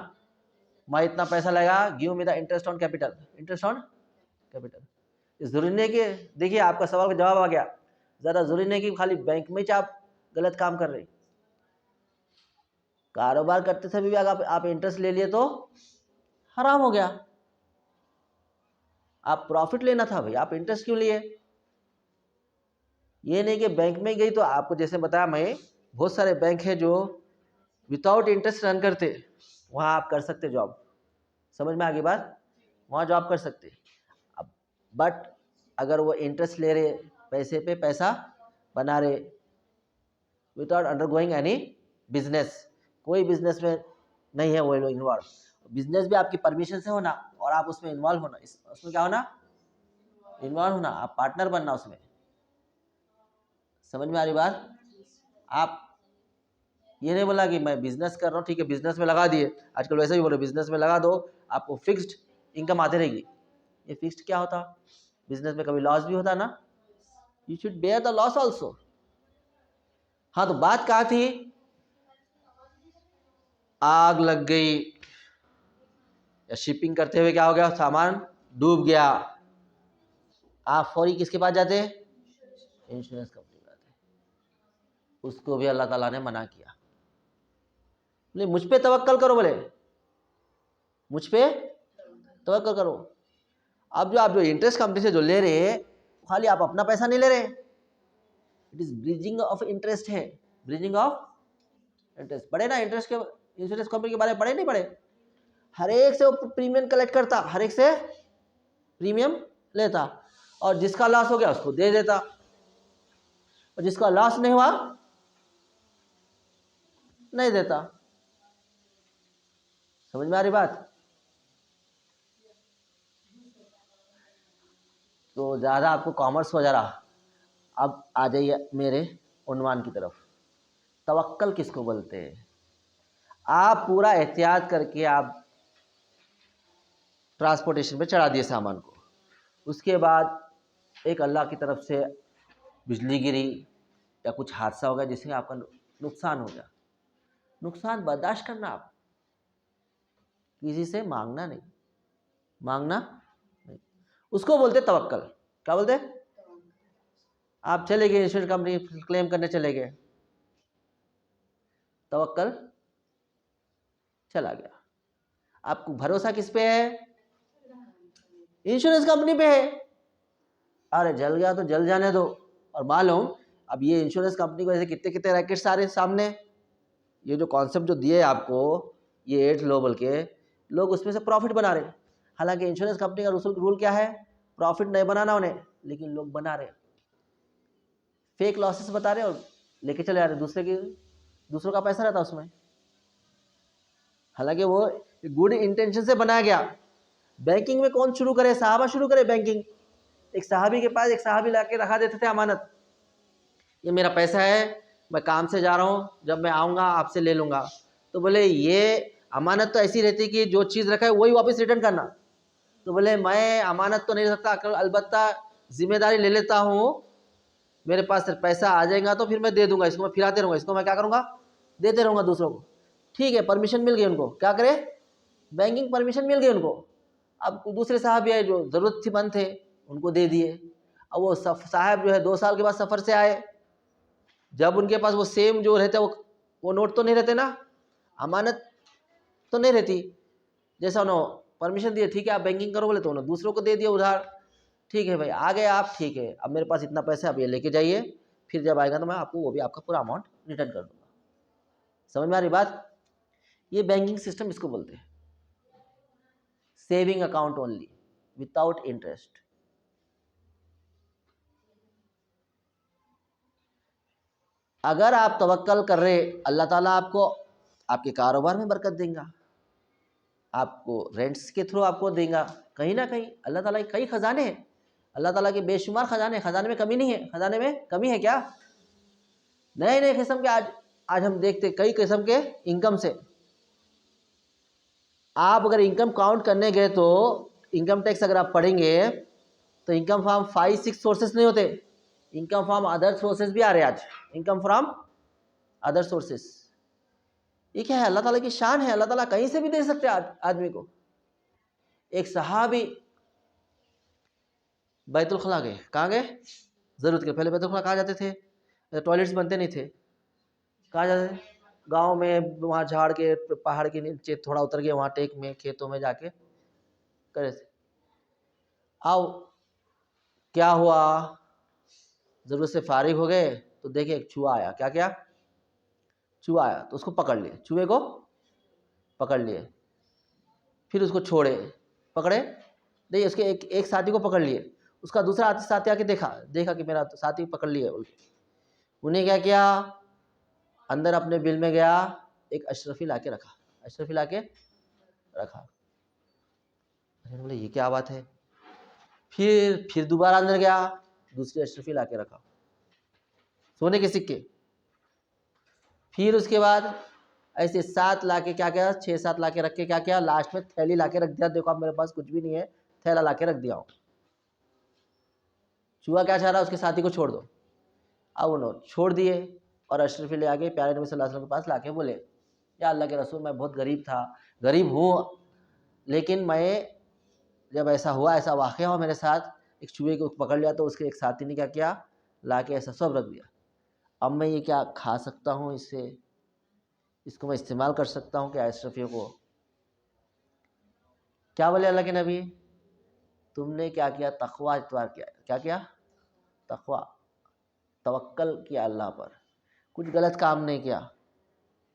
मैं इतना पैसा लगा, give me the interest on capital, interest on capital. जरूरी नहीं कि, देखिए आपका सवाल का जवाब आ गया, ज़्यादा जरूरी नहीं कि खाली बैंक में आप गलत काम कर रहे, कारोबार करते समय भी अगर आप इंटरेस्ट ले लिए तो हराम हो गया। आप प्रॉफिट लेना था भाई, आप इंटरेस्ट क्यों लिए? ये नहीं कि बैंक में गई तो आपको, जैसे बताया मैं, बहुत सारे बैंक है जो विदाउट इंटरेस्ट रन करते, वहाँ आप कर सकते जॉब, समझ में आ गई बात, वहाँ जॉब कर सकते। अब बट अगर वो इंटरेस्ट ले रहे, पैसे पे पैसा बना रहे, विदाउट अंडरगोइंग एनी बिजनेस, कोई बिजनेस में नहीं है वो लोग इन्वॉल्व, बिजनेस भी आपकी परमिशन से होना और आप उसमें इन्वॉल्व होना, उसमें क्या होना, इन्वॉल्व होना, आप पार्टनर बनना उसमें, समझ में आ रही बात? आप ये नहीं बोला कि मैं बिजनेस कर रहा हूँ, ठीक है बिजनेस में लगा दिए, आजकल वैसे भी बोलो बिजनेस में लगा दो, आपको फिक्स्ड इनकम आती रहेगी। ये फिक्स्ड क्या होता, बिजनेस में कभी लॉस भी होता ना, you should bear the loss also. हाँ तो बात कहाँ थी, आग लग गई या शिपिंग करते हुए क्या हो गया, सामान डूब गया, आप फौरी किसके पास जाते, इंश्योरेंस कंपनी जाते, उसको भी अल्लाह ताला ने मना किया, बोले मुझ पे तवक्कल करो, बोले मुझ पे तवक्कल करो। अब जो आप जो इंटरेस्ट कंपनी से जो ले रहे हैं, खाली आप अपना पैसा नहीं ले रहे, it is bridging of interest है, ब्रिजिंग ऑफ इंटरेस्ट। पढ़े ना इंटरेस्ट के, इंश्योरेंस कंपनी के बारे में पढ़े नहीं पढ़े? हर एक से वो प्रीमियम कलेक्ट करता, हर एक से प्रीमियम लेता, और जिसका लॉस हो गया उसको दे देता, और जिसका लॉस नहीं हुआ नहीं देता। समझ में आ रही बात? तो ज़्यादा आपको कॉमर्स हो जा रहा। अब आ जाइए मेरे उन्वान की तरफ, तवक्कल किसको बोलते हैं? आप पूरा एहतियात करके आप ट्रांसपोर्टेशन पे चढ़ा दिए सामान को, उसके बाद एक अल्लाह की तरफ से बिजली गिरी या कुछ हादसा हो गया जिससे आपका नुकसान हो गया, नुकसान बर्दाश्त करना, आप किसी से मांगना नहीं, मांगना नहीं, उसको बोलते तवक्कल। क्या बोलते? आप चले गए इंश्योरेंस कंपनी क्लेम करने चले गए, तवक्कल चला गया। आपको भरोसा किस पे है? इंश्योरेंस कंपनी पे है। अरे जल गया तो जल जाने दो। और मालूम अब ये इंश्योरेंस कंपनी को ऐसे कितने कितने रैकेट्स आ रहे सामने, ये जो कॉन्सेप्ट जो दिए आपको ये 8 ग्लोबल के लोग उसमें से प्रॉफिट बना रहे। हालांकि इंश्योरेंस कंपनी का रूल क्या है, प्रॉफिट नहीं बनाना उन्हें, लेकिन लोग बना रहे, फेक लॉसेस बता रहे और लेके चले आ रहे, दूसरों का पैसा रहता उसमें। हालांकि वो गुड इंटेंशन से बनाया गया। बैंकिंग में कौन शुरू करे? सहाबा शुरू करे बैंकिंग। एक सहाबी के पास एक सहाबी ला के रखा देते थे अमानत, ये मेरा पैसा है, मैं काम से जा रहा हूँ, जब मैं आऊँगा आपसे ले लूँगा। तो बोले ये अमानत तो ऐसी रहती कि जो चीज़ रखा है वही वापस रिटर्न करना। तो बोले मैं अमानत तो नहीं रखता, अलबत्ता जिम्मेदारी ले लेता हूँ, मेरे पास सिर्फ पैसा आ जाएगा तो फिर मैं दे दूंगा, इसको मैं फिराते रहूँगा, इसको मैं क्या करूँगा, देते रहूँगा दूसरों को। ठीक है, परमिशन मिल गई उनको, क्या करे, बैंकिंग परमिशन मिल गई उनको। अब दूसरे साहब भी आए जो ज़रूरतमंद थे, उनको दे दिए। अब वो साहब जो है 2 साल के बाद सफ़र से आए, जब उनके पास वो सेम जो रहते वो नोट तो नहीं रहते ना, अमानत तो नहीं रहती। जैसा उन्होंने परमिशन दिए, ठीक है आप बैंकिंग करो बोले, तो उन्होंने दूसरों को दे दिया उधार। ठीक है भाई, आ गए आप, ठीक है अब मेरे पास इतना पैसा, आप ये लेके जाइए, फिर जब आएगा तो मैं आपको वो भी आपका पूरा अमाउंट रिटर्न कर दूंगा। समझ में आ रही बात? ये बैंकिंग सिस्टम इसको बोलते हैं, saving account only without interest. अगर आप तवक्कल कर रहे, अल्लाह ताला आपको आपके कारोबार में बरकत देगा, आपको रेंट्स के थ्रू आपको देगा, कहीं ना कहीं अल्लाह ताला के कई खजाने हैं, अल्लाह ताला के बेशुमार खजाने, खजाने में कमी नहीं है। खजाने में कमी है क्या? नए नए किस्म के आज हम देखते कई किस्म के इनकम से। आप अगर इनकम काउंट करने गए तो इनकम टैक्स अगर आप पढ़ेंगे तो इनकम फ्रॉम 5-6 सोर्सेस नहीं होते, इनकम फ्रॉम अदर सोर्सेस भी आ रहे हैं आज, इनकम फ्रॉम अदर सोर्सेस। ये क्या है? अल्लाह ताला की शान है, अल्लाह ताला कहीं से भी दे सकते हैं आदमी को। एक सहाबी बैतुल खला गए, कहाँ गए? ज़रूरत के पहले बैतुल खला कहाँ जाते थे? टॉयलेट्स बनते नहीं थे, कहाँ जाते थे? गांव में, वहाँ झाड़ के पहाड़ के नीचे थोड़ा उतर गए, वहाँ टेक में खेतों में जाके करे थे। आओ क्या हुआ, ज़रूरत से फारिग हो गए तो देखे एक चूहा आया। क्या क्या? चूहा आया, तो उसको पकड़ लिए, चूहे को पकड़ लिए, फिर उसको छोड़े, पकड़े नहीं, उसके एक साथी को पकड़ लिए, उसका दूसरा साथी आके देखा कि मेरा साथी पकड़ लिए। उन्हें क्या किया, अंदर अपने बिल में गया, एक अशरफी लाके रखा, अशरफी लाके रखा। बोले ये क्या बात है? फिर दोबारा अंदर गया, दूसरी अशरफी लाके रखा, सोने के सिक्के। फिर उसके बाद ऐसे 7 लाके क्या किया, 6-7 लाके रख के क्या किया, लास्ट में थैली लाके रख दिया, देखो अब मेरे पास कुछ भी नहीं है, थैला लाके रख दिया हूँ। चूहा क्या चाह रहा है, उसके साथी को छोड़ दो। अब उन्होंने छोड़ दिए और अशरफी ले आके प्यारे नबी सल्लल्लाहु अलैहि वसल्लम के पास लाके बोले, या अल्लाह के रसूल, मैं बहुत गरीब हूँ, लेकिन मैं जब ऐसा हुआ, ऐसा वाक़या हुआ मेरे साथ, एक चूहे को पकड़ लिया तो उसके एक साथी ने क्या किया, लाके ऐसा सब रख दिया। अब मैं ये क्या खा सकता हूँ, इसको मैं इस्तेमाल कर सकता हूँ क्या अशरफियों को? क्या बोले अल्लाह के नबी, तुमने क्या किया, तकवा इख्तियार किया। क्या किया? तकवा, तवक्कल किया अल्लाह पर, कुछ गलत काम नहीं किया,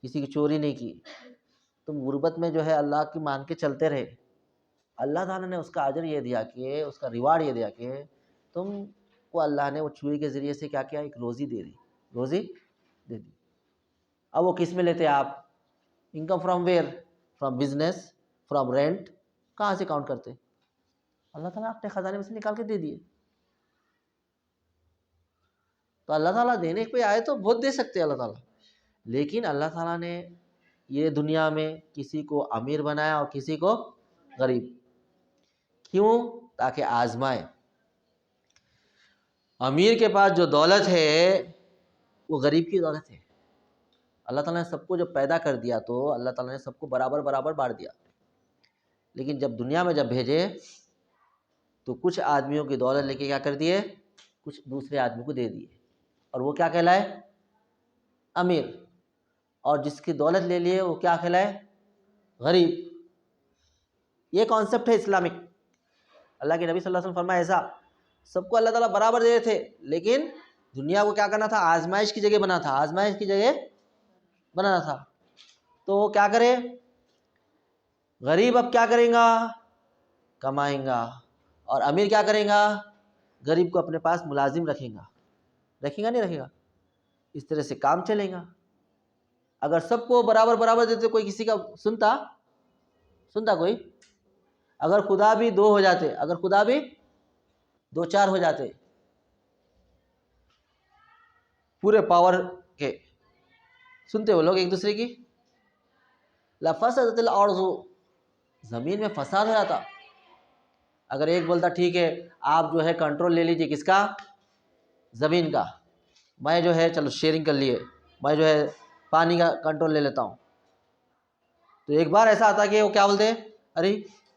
किसी की चोरी नहीं की, तुम गुर्बत में जो है अल्लाह की मान के चलते रहे। अल्लाह ताला ने उसका अजर ये दिया कि, उसका रिवार्ड ये दिया कि तुमको अल्लाह ने वो चूहे के ज़रिए से क्या किया, एक रोज़ी दे दी, रोज़ी दे दी। अब वो किस में लेते आप? Income from where? From business, from rent, कहाँ से काउंट करते? अल्लाह ताला अपने ख़जाने में से निकाल के दे दिए। तो अल्लाह ताला देने पे आए तो बहुत दे सकते हैं अल्लाह ताला, लेकिन अल्लाह ताला ने ये दुनिया में किसी को अमीर बनाया और किसी को गरीब। क्यों? ताकि आजमाए। अमीर के पास जो दौलत है वो गरीब की दौलत है। अल्लाह ताला ने सबको जब पैदा कर दिया तो अल्लाह ताला ने सबको बराबर बराबर बांट दिया, लेकिन जब दुनिया में जब भेजे तो कुछ आदमियों की दौलत लेके क्या कर दिए, कुछ दूसरे आदमी को दे दिए, और वो क्या कहलाए, अमीर। और जिसकी दौलत ले लिए वो क्या कहलाए, गरीब। ये कॉन्सेप्ट है इस्लामिक। अल्लाह के नबी सल्लल्लाहु अलैहि वसल्लम फरमाया ऐसा सबको अल्लाह ताला बराबर दे रहे थे, लेकिन दुनिया को क्या करना था, आजमाइश की जगह बना था, आजमाइश की जगह बनाना था। तो क्या करे, गरीब अब क्या करेगा, कमाएगा, और अमीर क्या करेगा, गरीब को अपने पास मुलाजिम रखेगा, नहीं रखेगा, इस तरह से काम चलेगा। अगर सबको बराबर बराबर देते कोई किसी का सुनता कोई? अगर खुदा भी 2 हो जाते, अगर खुदा भी 2-4 हो जाते पूरे पावर के, सुनते वो लोग एक दूसरे की? लफसदतिल अर्ज़ु, जमीन में फसाद हो जाता। अगर एक बोलता ठीक है आप जो है कंट्रोल ले लीजिए, किसका? ज़मीन का, मैं जो है चलो शेयरिंग कर लिए, मैं जो है पानी का कंट्रोल ले लेता हूँ। तो एक बार ऐसा आता कि वो क्या बोलते हैं, अरे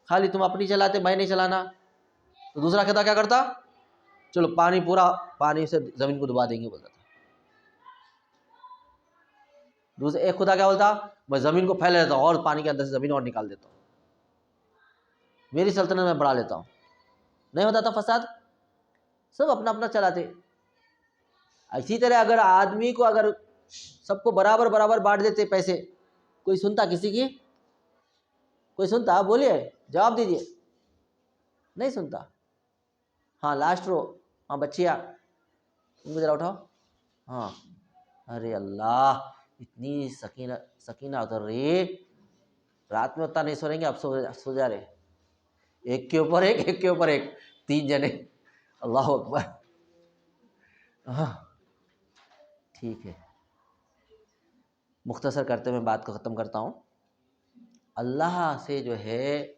खाली तुम अपनी चलाते, मैं नहीं चलाना। तो दूसरा कहता क्या करता, चलो पानी पूरा पानी से ज़मीन को डुबा देंगे बोलता था। दूसरा एक खुदा क्या बोलता, मैं ज़मीन को फैला देता हूँ और पानी के अंदर से ज़मीन और निकाल देता हूँ, मेरी सल्तनत में बढ़ा लेता हूँ। नहीं होता था फसाद? सब अपना अपना चलाते। इसी तरह अगर आदमी को अगर सबको बराबर बराबर बांट देते पैसे, कोई सुनता किसी की? कोई सुनता? बोलिए, जवाब दीजिए। नहीं सुनता। हाँ लास्ट रो, हाँ बच्चिया उनको जरा उठाओ। हाँ, अरे अल्लाह इतनी सकीना सकीना उतर रही, रात में उतना नहीं सो रहेंगे, अब सो जा रहे, एक के ऊपर एक, एक के ऊपर एक, 3 जने। अल्लाह अकबर। हाँ ठीक है, मुख्तसर करते हुए बात को ख़त्म करता हूँ। अल्लाह से जो है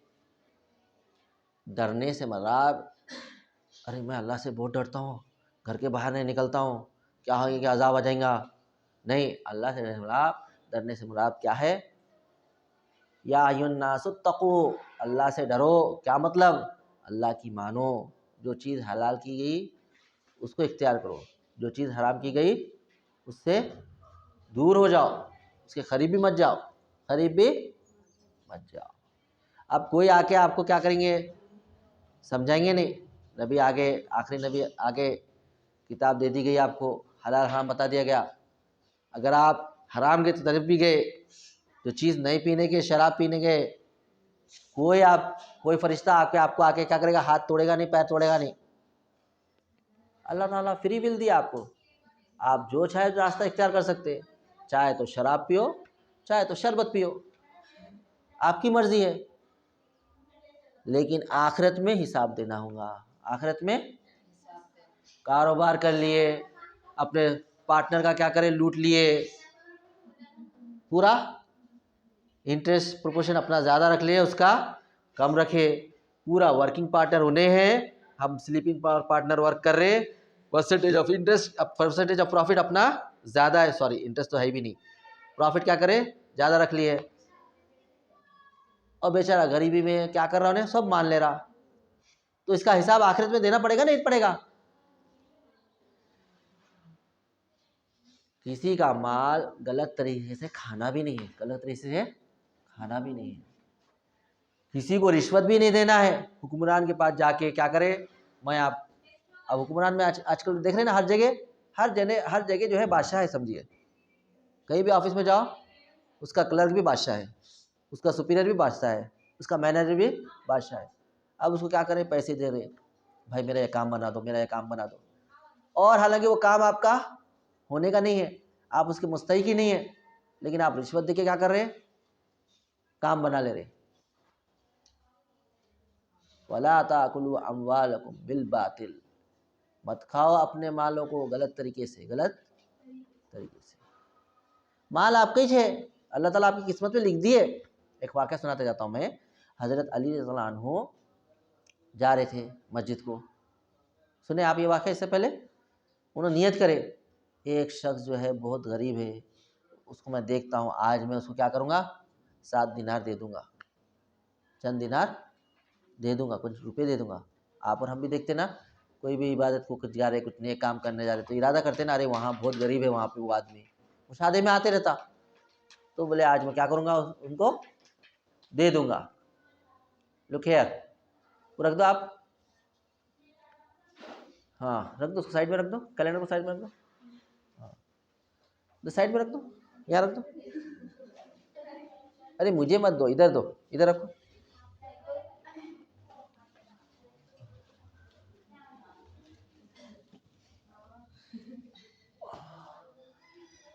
डरने से मराद, अरे मैं अल्लाह से बहुत डरता हूँ, घर के बाहर नहीं निकलता हूँ, क्या होगा कि अज़ाब आ जाएगा। नहीं, अल्लाह से डरने से मुराद क्या है? या अय्युन्नासुत्तक़ू, अल्लाह से डरो। क्या मतलब? अल्लाह की मानो, जो चीज़ हलाल की गई उसको इख्तियार करो, जो चीज़ हराम की गई उससे दूर हो जाओ, उसके करीब भी मत जाओ, करीब भी मत जाओ। अब कोई आके आपको क्या करेंगे? समझाएंगे नहीं। नबी आगे, आखिरी नबी आगे किताब दे दी गई आपको, हलाल हराम बता दिया गया। अगर आप हराम की तरफ भी गए, जो चीज़ नहीं पीने के, शराब पीने के, कोई फरिश्ता आपको आके क्या करेगा? हाथ तोड़ेगा नहीं, पैर तोड़ेगा नहीं। अल्लाह ताला फ्री विल दिया आपको, आप जो चाहे रास्ता इख्तियार कर सकते हैं। चाहे तो शराब पियो, चाहे तो शरबत पियो, आपकी मर्जी है। लेकिन आखिरत में हिसाब देना होगा। आखिरत में कारोबार कर लिए, अपने पार्टनर का क्या करे, लूट लिए, पूरा इंटरेस्ट प्रोपोर्शन अपना ज़्यादा रख लिए, उसका कम रखे। पूरा वर्किंग पार्टनर उन्हें है, हम स्लीपिंग पार्टनर वर्क कर रहे, percentage of interest, percentage of profit अपना ज़्यादा है, सॉरी इंटरेस्ट तो है भी नहीं, प्रॉफिट क्या करे, ज़्यादा रख लिए। और बेचारा गरीबी में क्या कर रहा उन्हें सब मान ले रहा। तो इसका हिसाब आखिरत में देना पड़ेगा, नहीं पड़ेगा? किसी का माल गलत तरीके से खाना भी नहीं है, गलत तरीके से खाना भी नहीं है। किसी को रिश्वत भी नहीं देना है। हुक्मरान के पास जाके क्या करे, मैं आप, अब हुक्मरान में आजकल देख रहे हैं ना, हर जगह जो है बादशाह है, समझिए। कहीं भी ऑफिस में जाओ, उसका क्लर्क भी बादशाह है, उसका सुपीरियर भी बादशाह है, उसका मैनेजर भी बादशाह है। अब उसको क्या करें, पैसे दे रहे, भाई मेरा ये काम बना दो, मेरा ये काम बना दो। और हालांकि वो काम आपका होने का नहीं है, आप उसके मुस्तहिक ही नहीं है, लेकिन आप रिश्वत देके क्या कर रहे हैं, काम बना ले रहे। वला ताकुलू अम्वालकुम बिल बातिल, मत खाओ अपने मालों को गलत तरीके से, गलत तरीके से। माल आपका ही है, अल्लाह ताला आपकी किस्मत में लिख दिए। एक वाक़या सुनाते जाता हूँ मैं। हज़रत अली रज़ियल्लाहु अन्हु जा रहे थे मस्जिद को, सुने आप ये वाक़या इससे पहले? उन्होंने नियत करे, एक शख्स जो है बहुत गरीब है, उसको मैं देखता हूँ, आज मैं उसको क्या करूँगा, 7 दिनार दे दूँगा, चंद दिनार दे दूँगा, कुछ रुपए दे दूँगा। आप और हम भी देखते ना, कोई भी इबादत को कुछ जा रहे, कुछ नेक काम करने जा रहे, तो इरादा करते ना, अरे वहाँ बहुत गरीब है, वहाँ पे वो आदमी, वो शादी में आते रहता, तो बोले आज मैं क्या करूँगा, उनको दे दूँगा। लुक हियर, वो रख दो आप, हाँ रख दो, उसको साइड में रख दो, कैलेंडर को साइड में रख दो, हाँ तो साइड में रख दो, यहाँ रख दो। अरे मुझे मत दो, इधर दो, इधर रखो।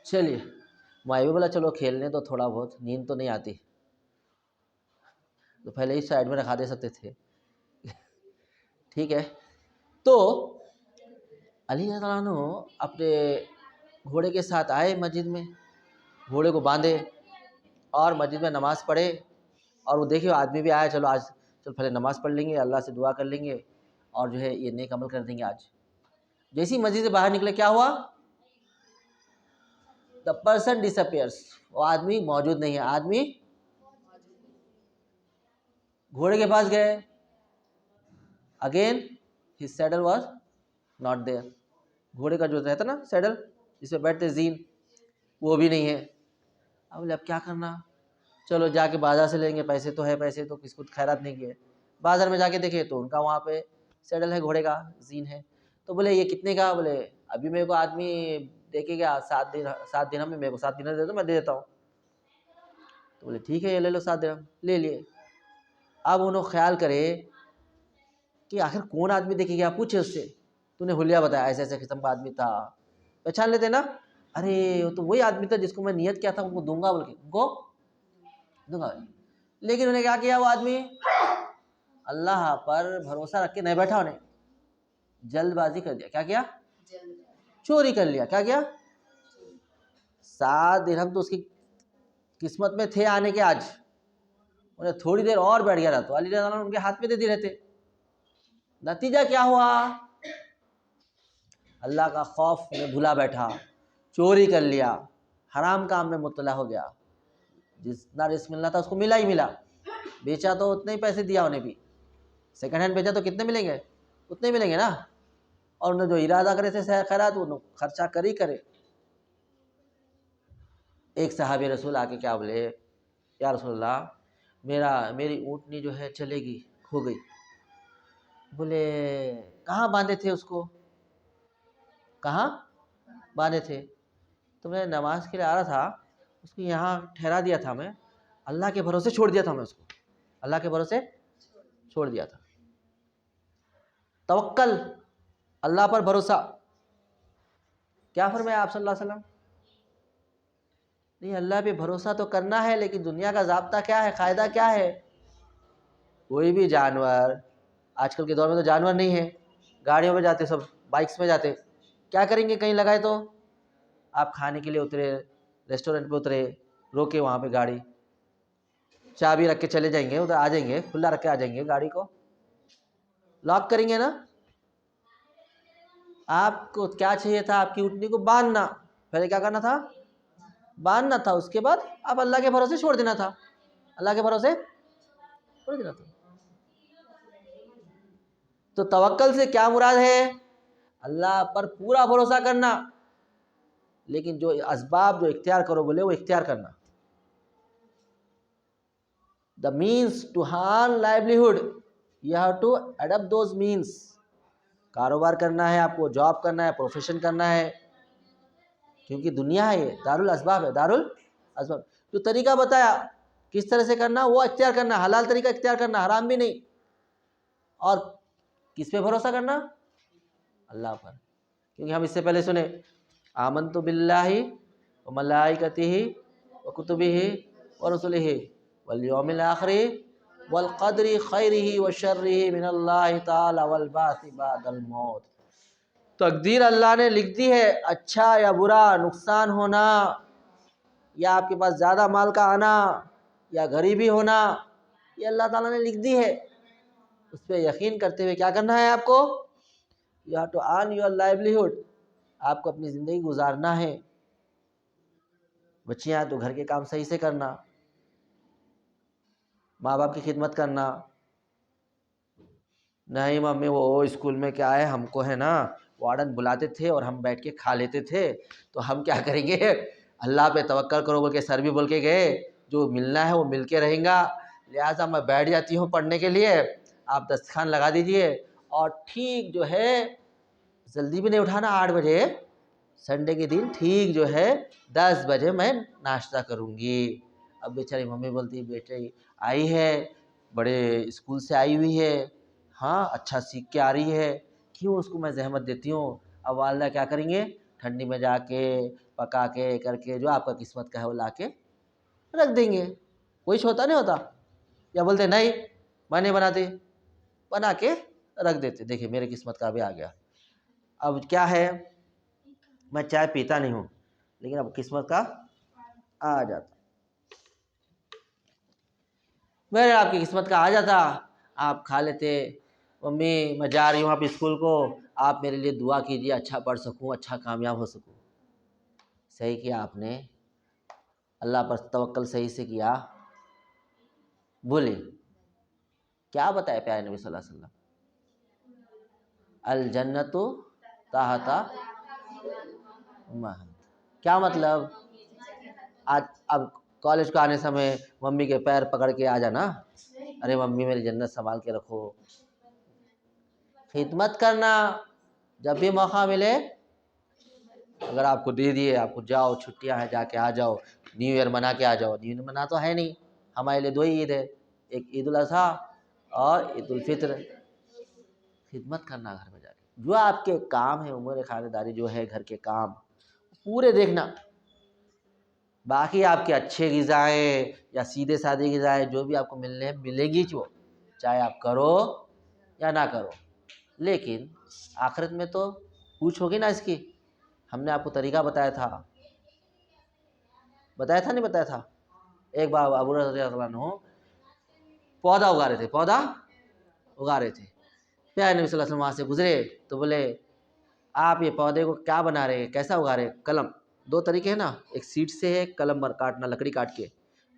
चलिए, मैं भी बोला चलो खेलने तो थोड़ा बहुत, नींद तो नहीं आती, तो पहले ही साइड में रखा दे सकते थे। ठीक है, तो अली रज़ियल्लाहु अन्हु अपने घोड़े के साथ आए मस्जिद में, घोड़े को बांधे और मस्जिद में नमाज़ पढ़े। और वो देखिए आदमी भी आया, चलो आज चलो पहले नमाज़ पढ़ लेंगे, अल्लाह से दुआ कर लेंगे और जो है ये नेक अमल कर देंगे आज। जैसे ही मस्जिद से बाहर निकले क्या हुआ, द पर्सन डिसअपियर्स, वो आदमी मौजूद नहीं है। आदमी घोड़े के पास गए, again his saddle was not there. घोड़े का जो रहता ना सैडल जिसमें बैठते जीन, वो भी नहीं है। अब बोले अब क्या करना, चलो जाके बाजार से लेंगे, पैसे तो है, पैसे तो किसको खैरात नहीं किए। बाजार में जाके देखे तो उनका वहाँ पे सैडल है, घोड़े का जीन है। तो बोले ये कितने का, बोले अभी मेरे को आदमी देके गया 7 दिन में, मेरे को 7 दिन दे दो, मैं दे देता हूँ। तो बोले ठीक है ये ले लो 7 दिन, ले लिए। अब उन्होंने ख्याल करे कि आखिर कौन आदमी देखे गया, पूछे उससे, तूने हुलिया बताया ऐसे ऐसे किस्म का आदमी था, पहचान लेते ना। अरे वो तो वही आदमी था जिसको मैं नियत किया था उनको दूंगा बोल के, उनको दूंगा। लेकिन उन्हें क्या किया, वो आदमी अल्लाह पर भरोसा रख के नहीं बैठा, उन्हें जल्दबाजी कर दिया। क्या किया, चोरी कर लिया। क्या किया, 7 दिरहम तो उसकी किस्मत में थे आने के, आज उन्हें थोड़ी देर और बैठ गया था तो अली रज़ियल्लाहु अन्हु उनके हाथ में दे दिए रहते। नतीजा क्या हुआ, अल्लाह का खौफ में भुला बैठा, चोरी कर लिया, हराम काम में मुब्तला हो गया। जितना रिस्क मिलना था उसको मिला ही मिला, बेचा तो उतने ही पैसे दिया उन्हें भी, सेकंड हैंड बेचा तो कितने मिलेंगे, उतने मिलेंगे ना। और उन्हें जो इरादा करे थे खैरात वो खर्चा कर ही करे। एक सहाबी रसूल आके क्या बोले, या रसूलल्लाह मेरी ऊँटनी जो है चलेगी, खो गई। बोले कहाँ बांधे थे उसको, कहाँ बांधे थे। तो मैं नमाज के लिए आ रहा था, उसको यहाँ ठहरा दिया था, मैं अल्लाह के भरोसे छोड़ दिया था, मैं उसको अल्लाह के भरोसे छोड़ दिया था। तवक्कल, अल्लाह पर भरोसा। क्या फरमाया आप सल्लल्लाहु अलैहि वसल्लम, नहीं अल्लाह पे भरोसा तो करना है, लेकिन दुनिया का ज़ाब्ता क्या है, क़ायदा क्या है। कोई भी जानवर, आजकल के दौर में तो जानवर नहीं है, गाड़ियों में जाते, सब बाइक्स में जाते, क्या करेंगे कहीं लगाए तो, आप खाने के लिए उतरे, रेस्टोरेंट पे उतरे, रोके वहाँ पे गाड़ी, चाबी रख के चले जाएंगे, उधर आ जाएंगे, खुला रख के आ जाएंगे, गाड़ी को लॉक करेंगे ना। आपको क्या चाहिए था, आपकी ऊँटनी को बांधना, पहले क्या करना था, बांधना था, उसके बाद आप अल्लाह के भरोसे छोड़ देना था, अल्लाह के भरोसे छोड़ देना था। तो तवक्कल से क्या मुराद है, अल्लाह पर पूरा भरोसा करना, लेकिन जो असबाब जो इख्तियार करो बोले वो इख्तियार करना। The means to earn livelihood, you have to adopt those means. कारोबार करना है आपको, जॉब करना है, प्रोफेशन करना है, क्योंकि दुनिया है ये, दारुल असबाब है, दारुल असबाब। जो तरीका बताया किस तरह से करना वो इख्तियार करना, हलाल तरीका इख्तियार करना, हराम भी नहीं। और किस पे भरोसा करना, अल्लाह पर। क्योंकि हम इससे पहले सुने आमन्तु बिल्लाहि व मलाइकतिहि व कुतुबिहि व रुसुलिहि वल यौमिल आखिरि वल क़द्रि खैरिहि व शर्रिहि मिनल्लाहि ताला वल बासी बादल मौत। तकदीर अल्लाह ने लिख दी है, अच्छा या बुरा, नुकसान होना या आपके पास ज़्यादा माल का आना या गरीबी होना, ये अल्लाह ताला ने लिख दी है। उस पर यकीन करते हुए क्या करना है आपको, you have to earn your livelihood, आपको अपनी ज़िंदगी गुजारना है। बच्चियाँ तो घर के काम सही से करना, माँ बाप की खिदमत करना। नहीं मम्मी वो स्कूल में क्या है, हमको है ना वार्डन बुलाते थे और हम बैठ के खा लेते थे, तो हम क्या करेंगे, अल्लाह पे तवक्कल करो बोल के सर भी बोल के गए, जो मिलना है वो मिल के रहेगा, लिहाजा मैं बैठ जाती हूँ पढ़ने के लिए, आप दस्तखान लगा दीजिए। और ठीक जो है, जल्दी भी नहीं उठाना, 8 बजे संडे के दिन ठीक जो है 10 बजे मैं नाश्ता करूँगी। अब बेचारी मम्मी बोलती है बेटे आई है, बड़े स्कूल से आई हुई है, हाँ अच्छा सीख के आ रही है, क्यों उसको मैं जहमत देती हूँ। अब वालिदा क्या करेंगे, ठंडी में जाके पका के करके जो आपका किस्मत का है वो ला के रख देंगे। कोई होता नहीं होता, या बोलते नहीं मैं नहीं बनाते, बना के रख देते। देखिए मेरे किस्मत का भी आ गया। अब क्या है, मैं चाय पीता नहीं हूँ, लेकिन अब किस्मत का आ जाता। मेरे आपकी किस्मत का आ जाता, आप खा लेते। मम्मी मैं जा रही हूँ आप स्कूल को, आप मेरे लिए दुआ कीजिए, अच्छा पढ़ सकूँ, अच्छा कामयाब हो सकूँ। सही किया आपने, अल्लाह पर तवक्कल सही से किया। बोले क्या बताया प्यारे नबी सल्लल्लाहु अलैहि वसल्लम, अल जन्नतु ताहता महद। क्या मतलब, आज अब कॉलेज को आने समय मम्मी के पैर पकड़ के आ जाना, अरे मम्मी मेरी जन्नत संभाल के रखो। खिदमत करना, जब भी मौका मिले अगर आपको दे दिए, आपको जाओ छुट्टियां हैं जाके आ जाओ, न्यू ईयर मना के आ जाओ। न्यू ईयर मना तो है नहीं, हमारे लिए 2 ही ईद है, एक ईद उल अज़हा और ईद उल फित्र। खिदमत करना घर में जाके, जो आपके काम है उम्र खानेदारी जो है घर के काम पूरे देखना। बाकी आपके अच्छे ग़िज़ाएँ या सीधे साधे ग़िज़ाएँ जो भी आपको मिलने हैं मिलेंगी, जो चाहे आप करो या ना करो, लेकिन आखिरत में तो पूछ होगी ना इसकी। हमने आपको तरीका बताया था नहीं बताया था। एक बार अबू हुरैरा रज़ियल्लाहु अन्हु पौधा उगा रहे थे, प्यारे नबी सल्लल्लाहु अलैहि वसल्लम वहाँ से गुजरे तो बोले आप ये पौधे को क्या बना रहे हैं, कैसा उगा रहे हैं? कलम, 2 तरीके हैं ना, एक सीड से है, कलम काटना, लकड़ी काट के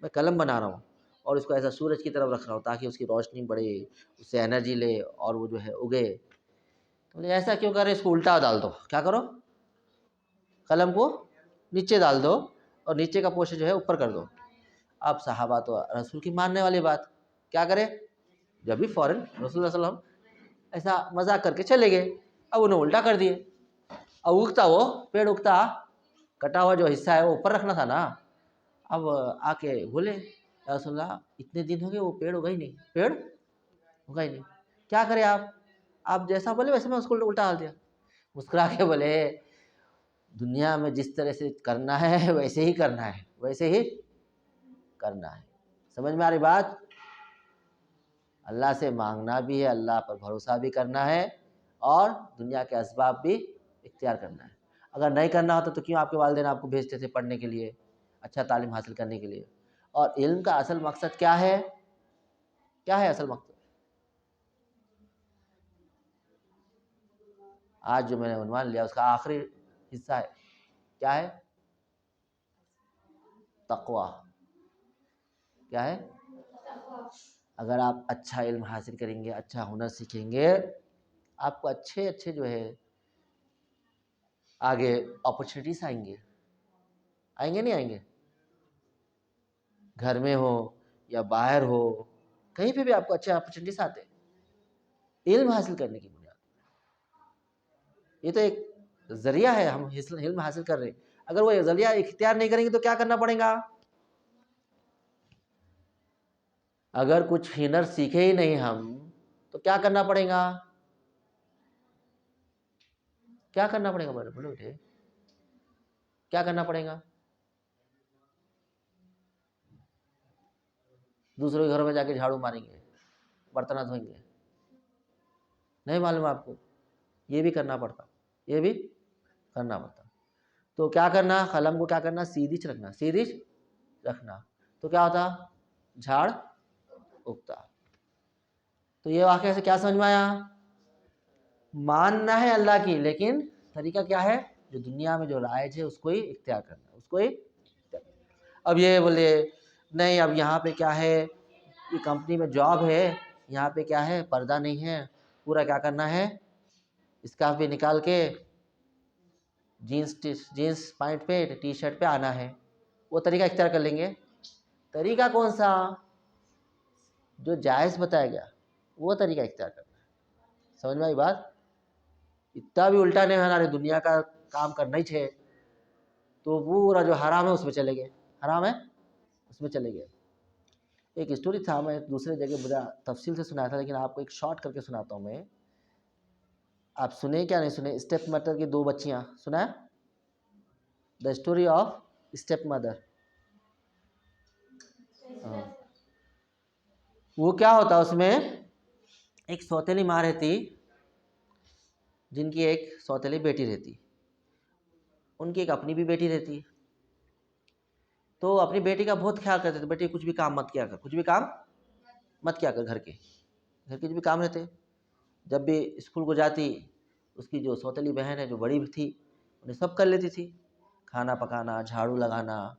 मैं कलम बना रहा हूँ और इसको ऐसा सूरज की तरफ रख रहा हूँ ताकि उसकी रोशनी बढ़े, उससे एनर्जी ले और वो जो है उगे। तो बोले ऐसा क्यों कर रहे, इसको उल्टा डाल दो। क्या करो, कलम को नीचे डाल दो और नीचे का पोर्शन जो है ऊपर कर दो। अब सहाबा तो रसूल की मानने वाली बात, क्या करे, जब भी फ़ौरन रसूल सल्लल्लाहु अलैहि वसल्लम ऐसा मजाक करके चले गए। अब उन्हें उल्टा कर दिए, अब उगता वो पेड़ उगता, कटा हुआ जो हिस्सा है वो ऊपर रखना था ना। अब आके बोले या रसूलल्लाह इतने दिन हो गए वो पेड़ उगा ही नहीं, पेड़ उगा ही नहीं, क्या करें आप जैसा बोले वैसे मैं उसको उल्टा डाल दिया। मुस्कुरा के बोले दुनिया में जिस तरह से करना है वैसे ही करना है, वैसे ही करना है। समझ में आ रही बात? अल्लाह से मांगना भी है, अल्लाह पर भरोसा भी करना है और दुनिया के असबाब भी इख्तियार करना है। अगर नहीं करना होता तो क्यों आपके वालिदैन आपको भेजते थे पढ़ने के लिए, अच्छा तालीम हासिल करने के लिए? और इल्म का असल मकसद क्या है, क्या है असल मकसद? आज जो मैंने उन्वान लिया उसका आखिरी हिस्सा है, क्या है? तक़वा। क्या है? अगर आप अच्छा इल्म हासिल करेंगे, अच्छा हुनर सीखेंगे, आपको अच्छे अच्छे जो है आगे अपॉर्चुनिटीज आएंगे, आएंगे नहीं आएंगे? घर में हो या बाहर हो, कहीं पे भी आपको अच्छे अपॉर्चुनिटीज आते हैं इल्म हासिल करने की बुनियाद। ये तो एक जरिया है, हम इल्म हासिल कर रहे हैं। अगर वो जरिया इख्तियार नहीं करेंगे तो क्या करना पड़ेगा? अगर कुछ हुनर सीखे ही नहीं हम तो क्या करना पड़ेगा? क्या करना पड़ेगा बोलो बेटे, क्या करना पड़ेगा? दूसरों के घरों में जाके झाड़ू मारेंगे, बर्तन धोएंगे? नहीं मालूम आपको? ये भी करना पड़ता, ये भी करना पड़ता। तो क्या करना, कलम को क्या करना, सीधीच रखना, सीधीच रखना, तो क्या होता, झाड़ उगता। तो ये वाक़या से क्या समझ में आया? मानना है अल्लाह की, लेकिन तरीका क्या है, जो दुनिया में जो राइज है उसको ही इख्तियार करना, उसको ही। अब ये बोले नहीं, अब यहाँ पे क्या है, ये कंपनी में जॉब है, यहाँ पे क्या है, पर्दा नहीं है, पूरा क्या करना है, स्कार्फ भी निकाल के जीन्स पैंट पे टी शर्ट पे आना है। वो तरीका इख्तियार कर लेंगे। तरीका कौन सा? जो जायज़ बताया गया वो तरीका इख्तियार करना है। समझ में आई बात? इतना भी उल्टा नहीं होना, दुनिया का काम करना ही चाहिए, तो पूरा जो हराम है उसमें चले गए, हराम है उसमें चले गए। एक स्टोरी था, मैं दूसरे जगह मुझे तफसील से सुनाया था, लेकिन आपको एक शॉर्ट करके सुनाता हूँ मैं। आप सुने क्या नहीं सुने? स्टेप मटर की 2 बच्चियाँ सुना है? The story of step mother. वो क्या होता उसमें, एक सौतेली माँ रहती, जिनकी एक सौतेली बेटी रहती, उनकी एक अपनी भी बेटी रहती। तो अपनी बेटी का बहुत ख्याल करते थे, बेटी कुछ भी काम मत किया कर, कुछ भी काम मत किया कर, घर के जो भी काम रहते। जब भी स्कूल को जाती, उसकी जो सौतेली बहन है, जो बड़ी थी, उन्हें सब कर लेती थी, खाना पकाना, झाड़ू लगाना,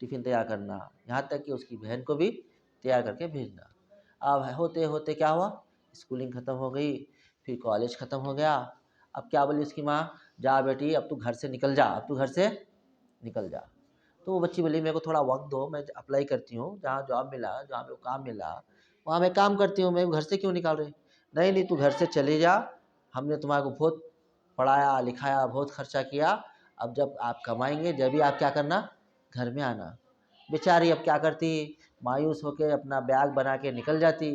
टिफ़िन तैयार करना, यहाँ तक कि उसकी बहन को भी तैयार करके भेजना। अब होते होते क्या हुआ, स्कूलिंग ख़त्म हो गई, फिर कॉलेज ख़त्म हो गया। अब क्या बोली उसकी माँ, जा बेटी अब तू घर से निकल जा, अब तू घर से निकल जा। तो वो बच्ची बोली मेरे को थोड़ा वक्त दो, मैं अप्लाई करती हूँ, जहाँ जॉब मिला, जहाँ मेरे को काम मिला वहाँ मैं काम करती हूँ, मैं घर से क्यों निकाल रही। नहीं नहीं, तू घर से चली जा, हमने तुम्हारे को बहुत पढ़ाया लिखाया, बहुत खर्चा किया, अब जब आप कमाएंगे जब भी आप क्या करना, घर में आना। बेचारी अब क्या करती, मायूस होकर अपना बैग बना के निकल जाती,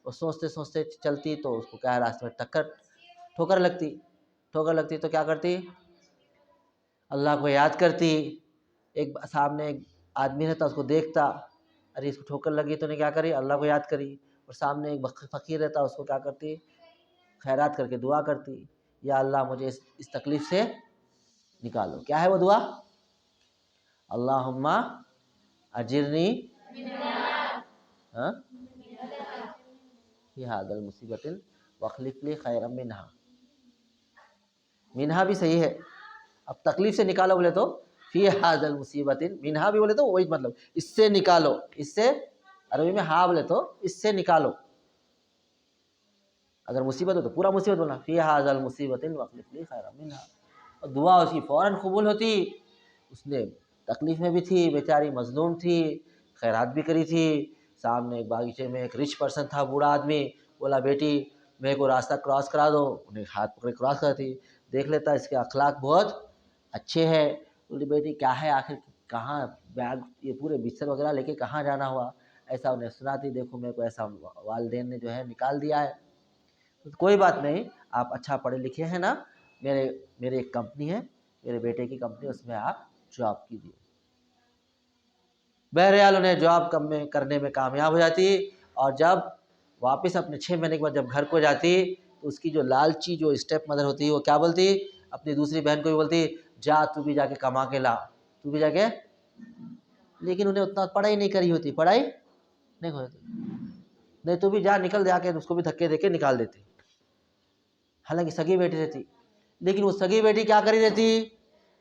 और सोचते सोचते चलती तो उसको क्या रास्ते में ठोकर लगती। ठोकर लगती तो क्या करती, अल्लाह को याद करती। एक सामने एक आदमी रहता, उसको देखता, अरे इसको ठोकर लगी तो ने क्या करी, अल्लाह को याद करी। और सामने एक फ़कीर रहता, उसको क्या करती, खैरात करके दुआ करती, या अल्लाह मुझे इस तकलीफ़ से निकालो। क्या है वो दुआ, अल्लाहुम्मा अजिरनी फी हादिल मुसीबतिल वखलिफ़ली खैरम मिन्हा। मिन्हा भी सही है, अब तकलीफ से निकालो बोले तो फी हादिल मुसीबतिन, मिन्हा भी बोले तो वही मतलब, इससे निकालो, इससे अरबी में हाँ बोले तो इससे निकालो। अगर मुसीबत हो तो पूरा मुसीबत बोलना, फी हादिल मुसीबतिन वखलिफ़ली खैरम मिन्हा। और दुआ उसकी फ़ौरन कबूल होती। उसने तकलीफ में भी थी, बेचारी मजलूम थी, खैरात भी करी थी। सामने एक बागीचे में एक रिच पर्सन था, बूढ़ा आदमी, बोला बेटी मेरे को रास्ता क्रॉस करा दो, उन्हें हाथ पकड़े क्रॉस कराती। देख लेता इसके अखलाक बहुत अच्छे हैं। बोली बेटी क्या है आखिर, कहाँ बैग ये पूरे बिस्तर वगैरह लेके कहाँ जाना हुआ, ऐसा उन्हें सुनाती, देखो मेरे को ऐसा वालदेन ने जो है निकाल दिया है। तो कोई बात नहीं, आप अच्छा पढ़े लिखे हैं ना, मेरे मेरी एक कंपनी है, मेरे बेटे की कंपनी, उसमें आप जॉब कीजिए। बहरहाल उन्हें जॉब करने में कामयाब हो जाती। और जब वापस अपने 6 महीने के बाद जब घर को जाती, तो उसकी जो लालची जो स्टेप मदर होती है वो क्या बोलती, अपनी दूसरी बहन को भी बोलती, जा तू भी जाके कमा के ला, तू भी जाके। लेकिन उन्हें उतना पढ़ाई नहीं करी होती, पढ़ाई नहीं होती, नहीं तू भी जा निकल, जाके उसको भी धक्के देके निकाल देती। हालांकि सगी बेटी रहती, लेकिन वो सगी बेटी क्या करी रहती,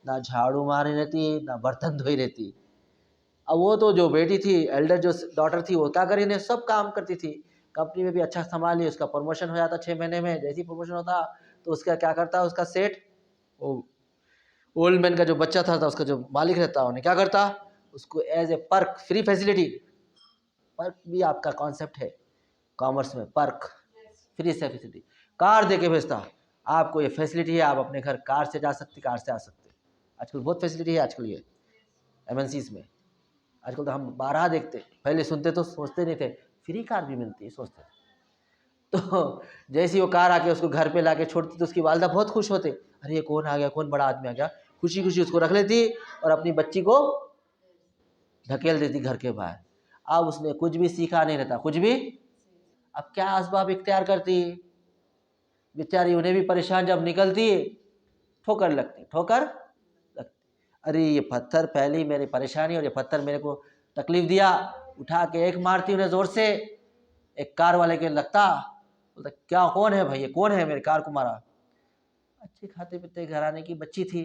ना झाड़ू मारी रहती, ना बर्तन धोई रहती। अब वो तो जो बेटी थी, एल्डर जो डॉटर थी, वो क्या करी, ने सब काम करती थी, कंपनी में भी अच्छा संभाली, उसका प्रमोशन हो जाता 6 महीने में। जैसे ही प्रमोशन होता तो उसका क्या करता, उसका सेठ, वो ओल्ड मैन का जो बच्चा था उसका जो मालिक रहता, उन्हें क्या करता, उसको as a perk, free facility, perk भी आपका कॉन्सेप्ट है कॉमर्स में, पर्क फ्री से फैसिलिटी, कार दे के भेजता, आपको ये फैसिलिटी है, आप अपने घर कार से जा सकते, कार से आ सकते। आजकल बहुत फैसिलिटी है आजकल ये एमएनसीज में। आजकल तो हम 12 देखते, पहले सुनते तो सोचते नहीं थे फ्री कार भी मिलती है, सोचते थे। तो जैसी वो कार आके उसको घर पे लाके छोड़ती तो उसकी वालदा बहुत खुश होते, अरे ये कौन आ गया, कौन बड़ा आदमी आ गया, खुशी खुशी उसको रख लेती और अपनी बच्ची को धकेल देती घर के बाहर। अब उसने कुछ भी सीखा नहीं रहता, कुछ भी। अब क्या असबाब इख्तियार करती, बेचारी उन्हें भी परेशान, जब निकलती ठोकर लगती, ठोकर लगती। अरे ये पत्थर पहले मेरी परेशानी, और ये पत्थर मेरे को तकलीफ दिया, उठा के एक मारती उन्हें ज़ोर से, एक कार वाले के लगता, बोलता क्या कौन है भाई, ये कौन है मेरी कार को मारा। अच्छे खाते पीते घराने की बच्ची थी,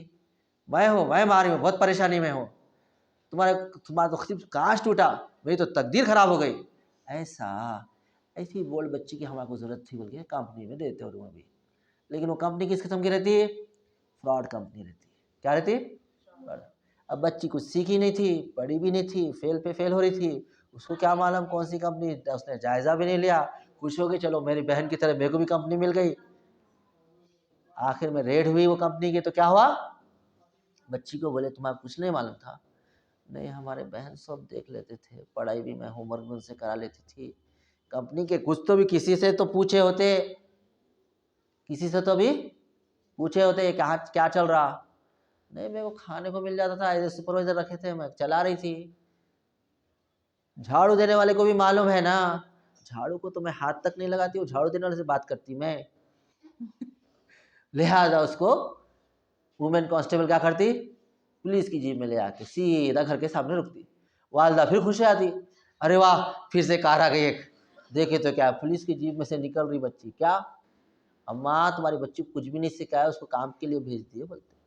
मैं मारी हूँ, बहुत परेशानी में हूँ, तुम्हारा तो सिर्फ कांच टूटा, मेरी तो तकदीर खराब हो गई। ऐसा ऐसी बोल्ड बच्ची की हमारे को ज़रूरत थी, बोल के कंपनी में देते हो तुम अभी। लेकिन वो कंपनी किस किस्म की रहती है, फ्रॉड कंपनी रहती है। क्या रहती है, फ्रॉड। अब बच्ची कुछ सीखी नहीं थी, पढ़ी भी नहीं थी, फेल पे फेल हो रही थी, उसको क्या मालूम कौन सी कंपनी, उसने जायज़ा भी नहीं लिया, खुश हो गई, चलो मेरी बहन की तरह मेरे को भी कंपनी मिल गई। आखिर में रेड हुई वो कंपनी की, तो क्या हुआ, बच्ची को बोले तुम्हारा कुछ नहीं मालूम था, नहीं हमारे बहन सब देख लेते थे, पढ़ाई भी मैं होमवर्क भी उनसे करा लेती थी, कंपनी के कुछ तो भी किसी से तो पूछे होते, किसी से तो भी पूछे होते कहाँ क्या चल रहा। नहीं, मेरे को खाने को मिल जाता था, एज सुपरवाइजर रखे थे, मैं चला रही थी। झाड़ू देने वाले को भी मालूम है ना, झाड़ू को तो मैं हाथ तक नहीं लगाती हूँ, झाड़ू देने वाले से बात करती मैं। लिहाजा उसको वुमेन कांस्टेबल क्या करती, पुलिस की जीप में ले आके सीधा घर के सामने रुकती। वालदा फिर खुश आती, अरे वाह फिर से कार आ गई एक, देखे तो क्या पुलिस की जीप में से निकल रही बच्ची, क्या अम्मा तुम्हारी बच्ची को कुछ भी नहीं सिखाया, उसको काम के लिए भेज दिए बोलते।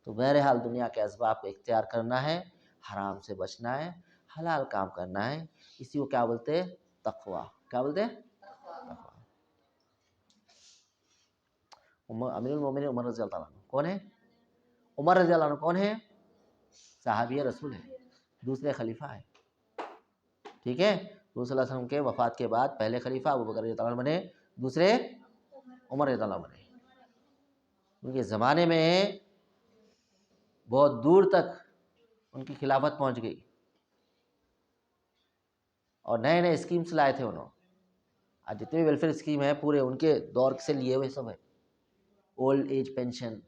तो बहरहाल दुनिया के असबाब को इख्तियार करना है, हराम से बचना है, हलाल काम करना है, इसी को क्या बोलते हैं, तकवा। क्या बोलते हैं, तकवा। अमीरुल मोमिनीन उमर रज़ी अल्लाह अन्हु कौन है, उमर रज़ी अल्लाह अन्हु कौन है, सहाबी रसूल है, दूसरे खलीफा है। ठीक है, रसूल सल्लल्लाहु अलैहि वसल्लम के वफात के बाद पहले खलीफा अबू बकर रज़ी अल्लाह अन्हु बने, दूसरे उमर रज़ी अल्लाह अन्हु बने। उनके ज़माने में बहुत दूर तक उनकी खिलाफत पहुंच गई और नए नए स्कीम्स लाए थे उन्होंने। आज जितने भी वेलफेयर स्कीम है पूरे उनके दौर से लिए हुए सब है। ओल्ड एज पेंशन,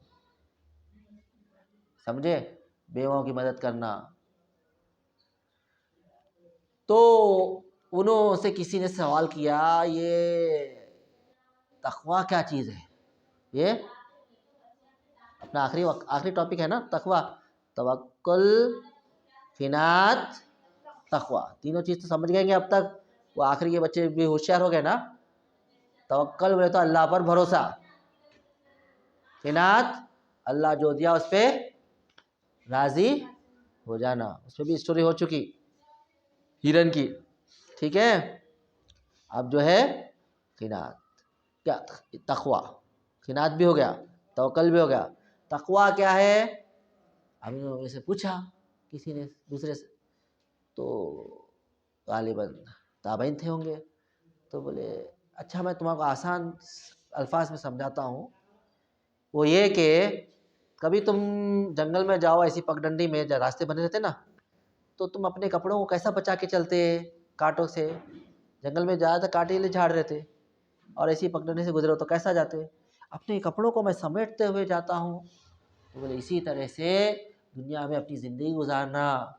समझे, बेवाओं की मदद करना। तो उन्होंने किसी ने सवाल किया, ये तकवा क्या चीज़ है, ये अपना आखिरी टॉपिक है ना तकवा, तवक्कुल, क़िनात, तकवा, तीनों चीज़ तो समझ गए अब तक। वो आखिरी के बच्चे भी होशियार हो गए ना। तवक्कल बोले तो अल्लाह पर भरोसा, क़िनात अल्लाह जो दिया उस पर राजी हो जाना, उस पर भी स्टोरी हो चुकी हिरन की। ठीक है, अब जो है क़िनात, क्या तकवा, क़िनात भी हो गया, तवक्कल भी हो गया। तकवा क्या है, अभी से पूछा किसी ने दूसरे से, तो गालिबन ताबईन थे होंगे, तो बोले अच्छा मैं तुम्हारा आसान अल्फाज में समझाता हूँ। वो ये कि कभी तुम जंगल में जाओ, ऐसी पगडंडी में जब रास्ते बने रहते ना, तो तुम अपने कपड़ों को कैसा बचा के चलते, कांटों से, जंगल में ज़्यादा कांटे झाड़ रहे थे और ऐसी पगडंडी से गुजरो तो कैसा जाते, अपने कपड़ों को मैं समेटते हुए जाता हूँ। तो बोले इसी तरह से दुनिया में अपनी ज़िंदगी गुजारना,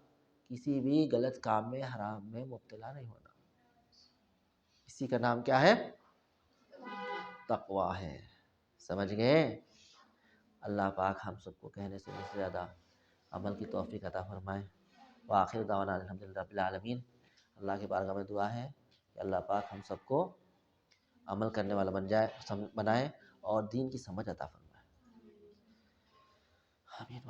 किसी भी गलत काम में, हराम में मुब्तला नहीं होना, इसी का नाम क्या है, तकवा है। समझ गए। अल्लाह पाक हम सबको कहने से ज़्यादा अमल की तौफीक अता फरमाए। व आखिर दावाना अल्हम्दुलिल्लाहि रब्बिल आलमीन। अल्लाह के बारगाह में दुआ है कि अल्लाह पाक हम सबको अमल करने वाला बनाए और दीन की समझ अता फरमाए। आमीन।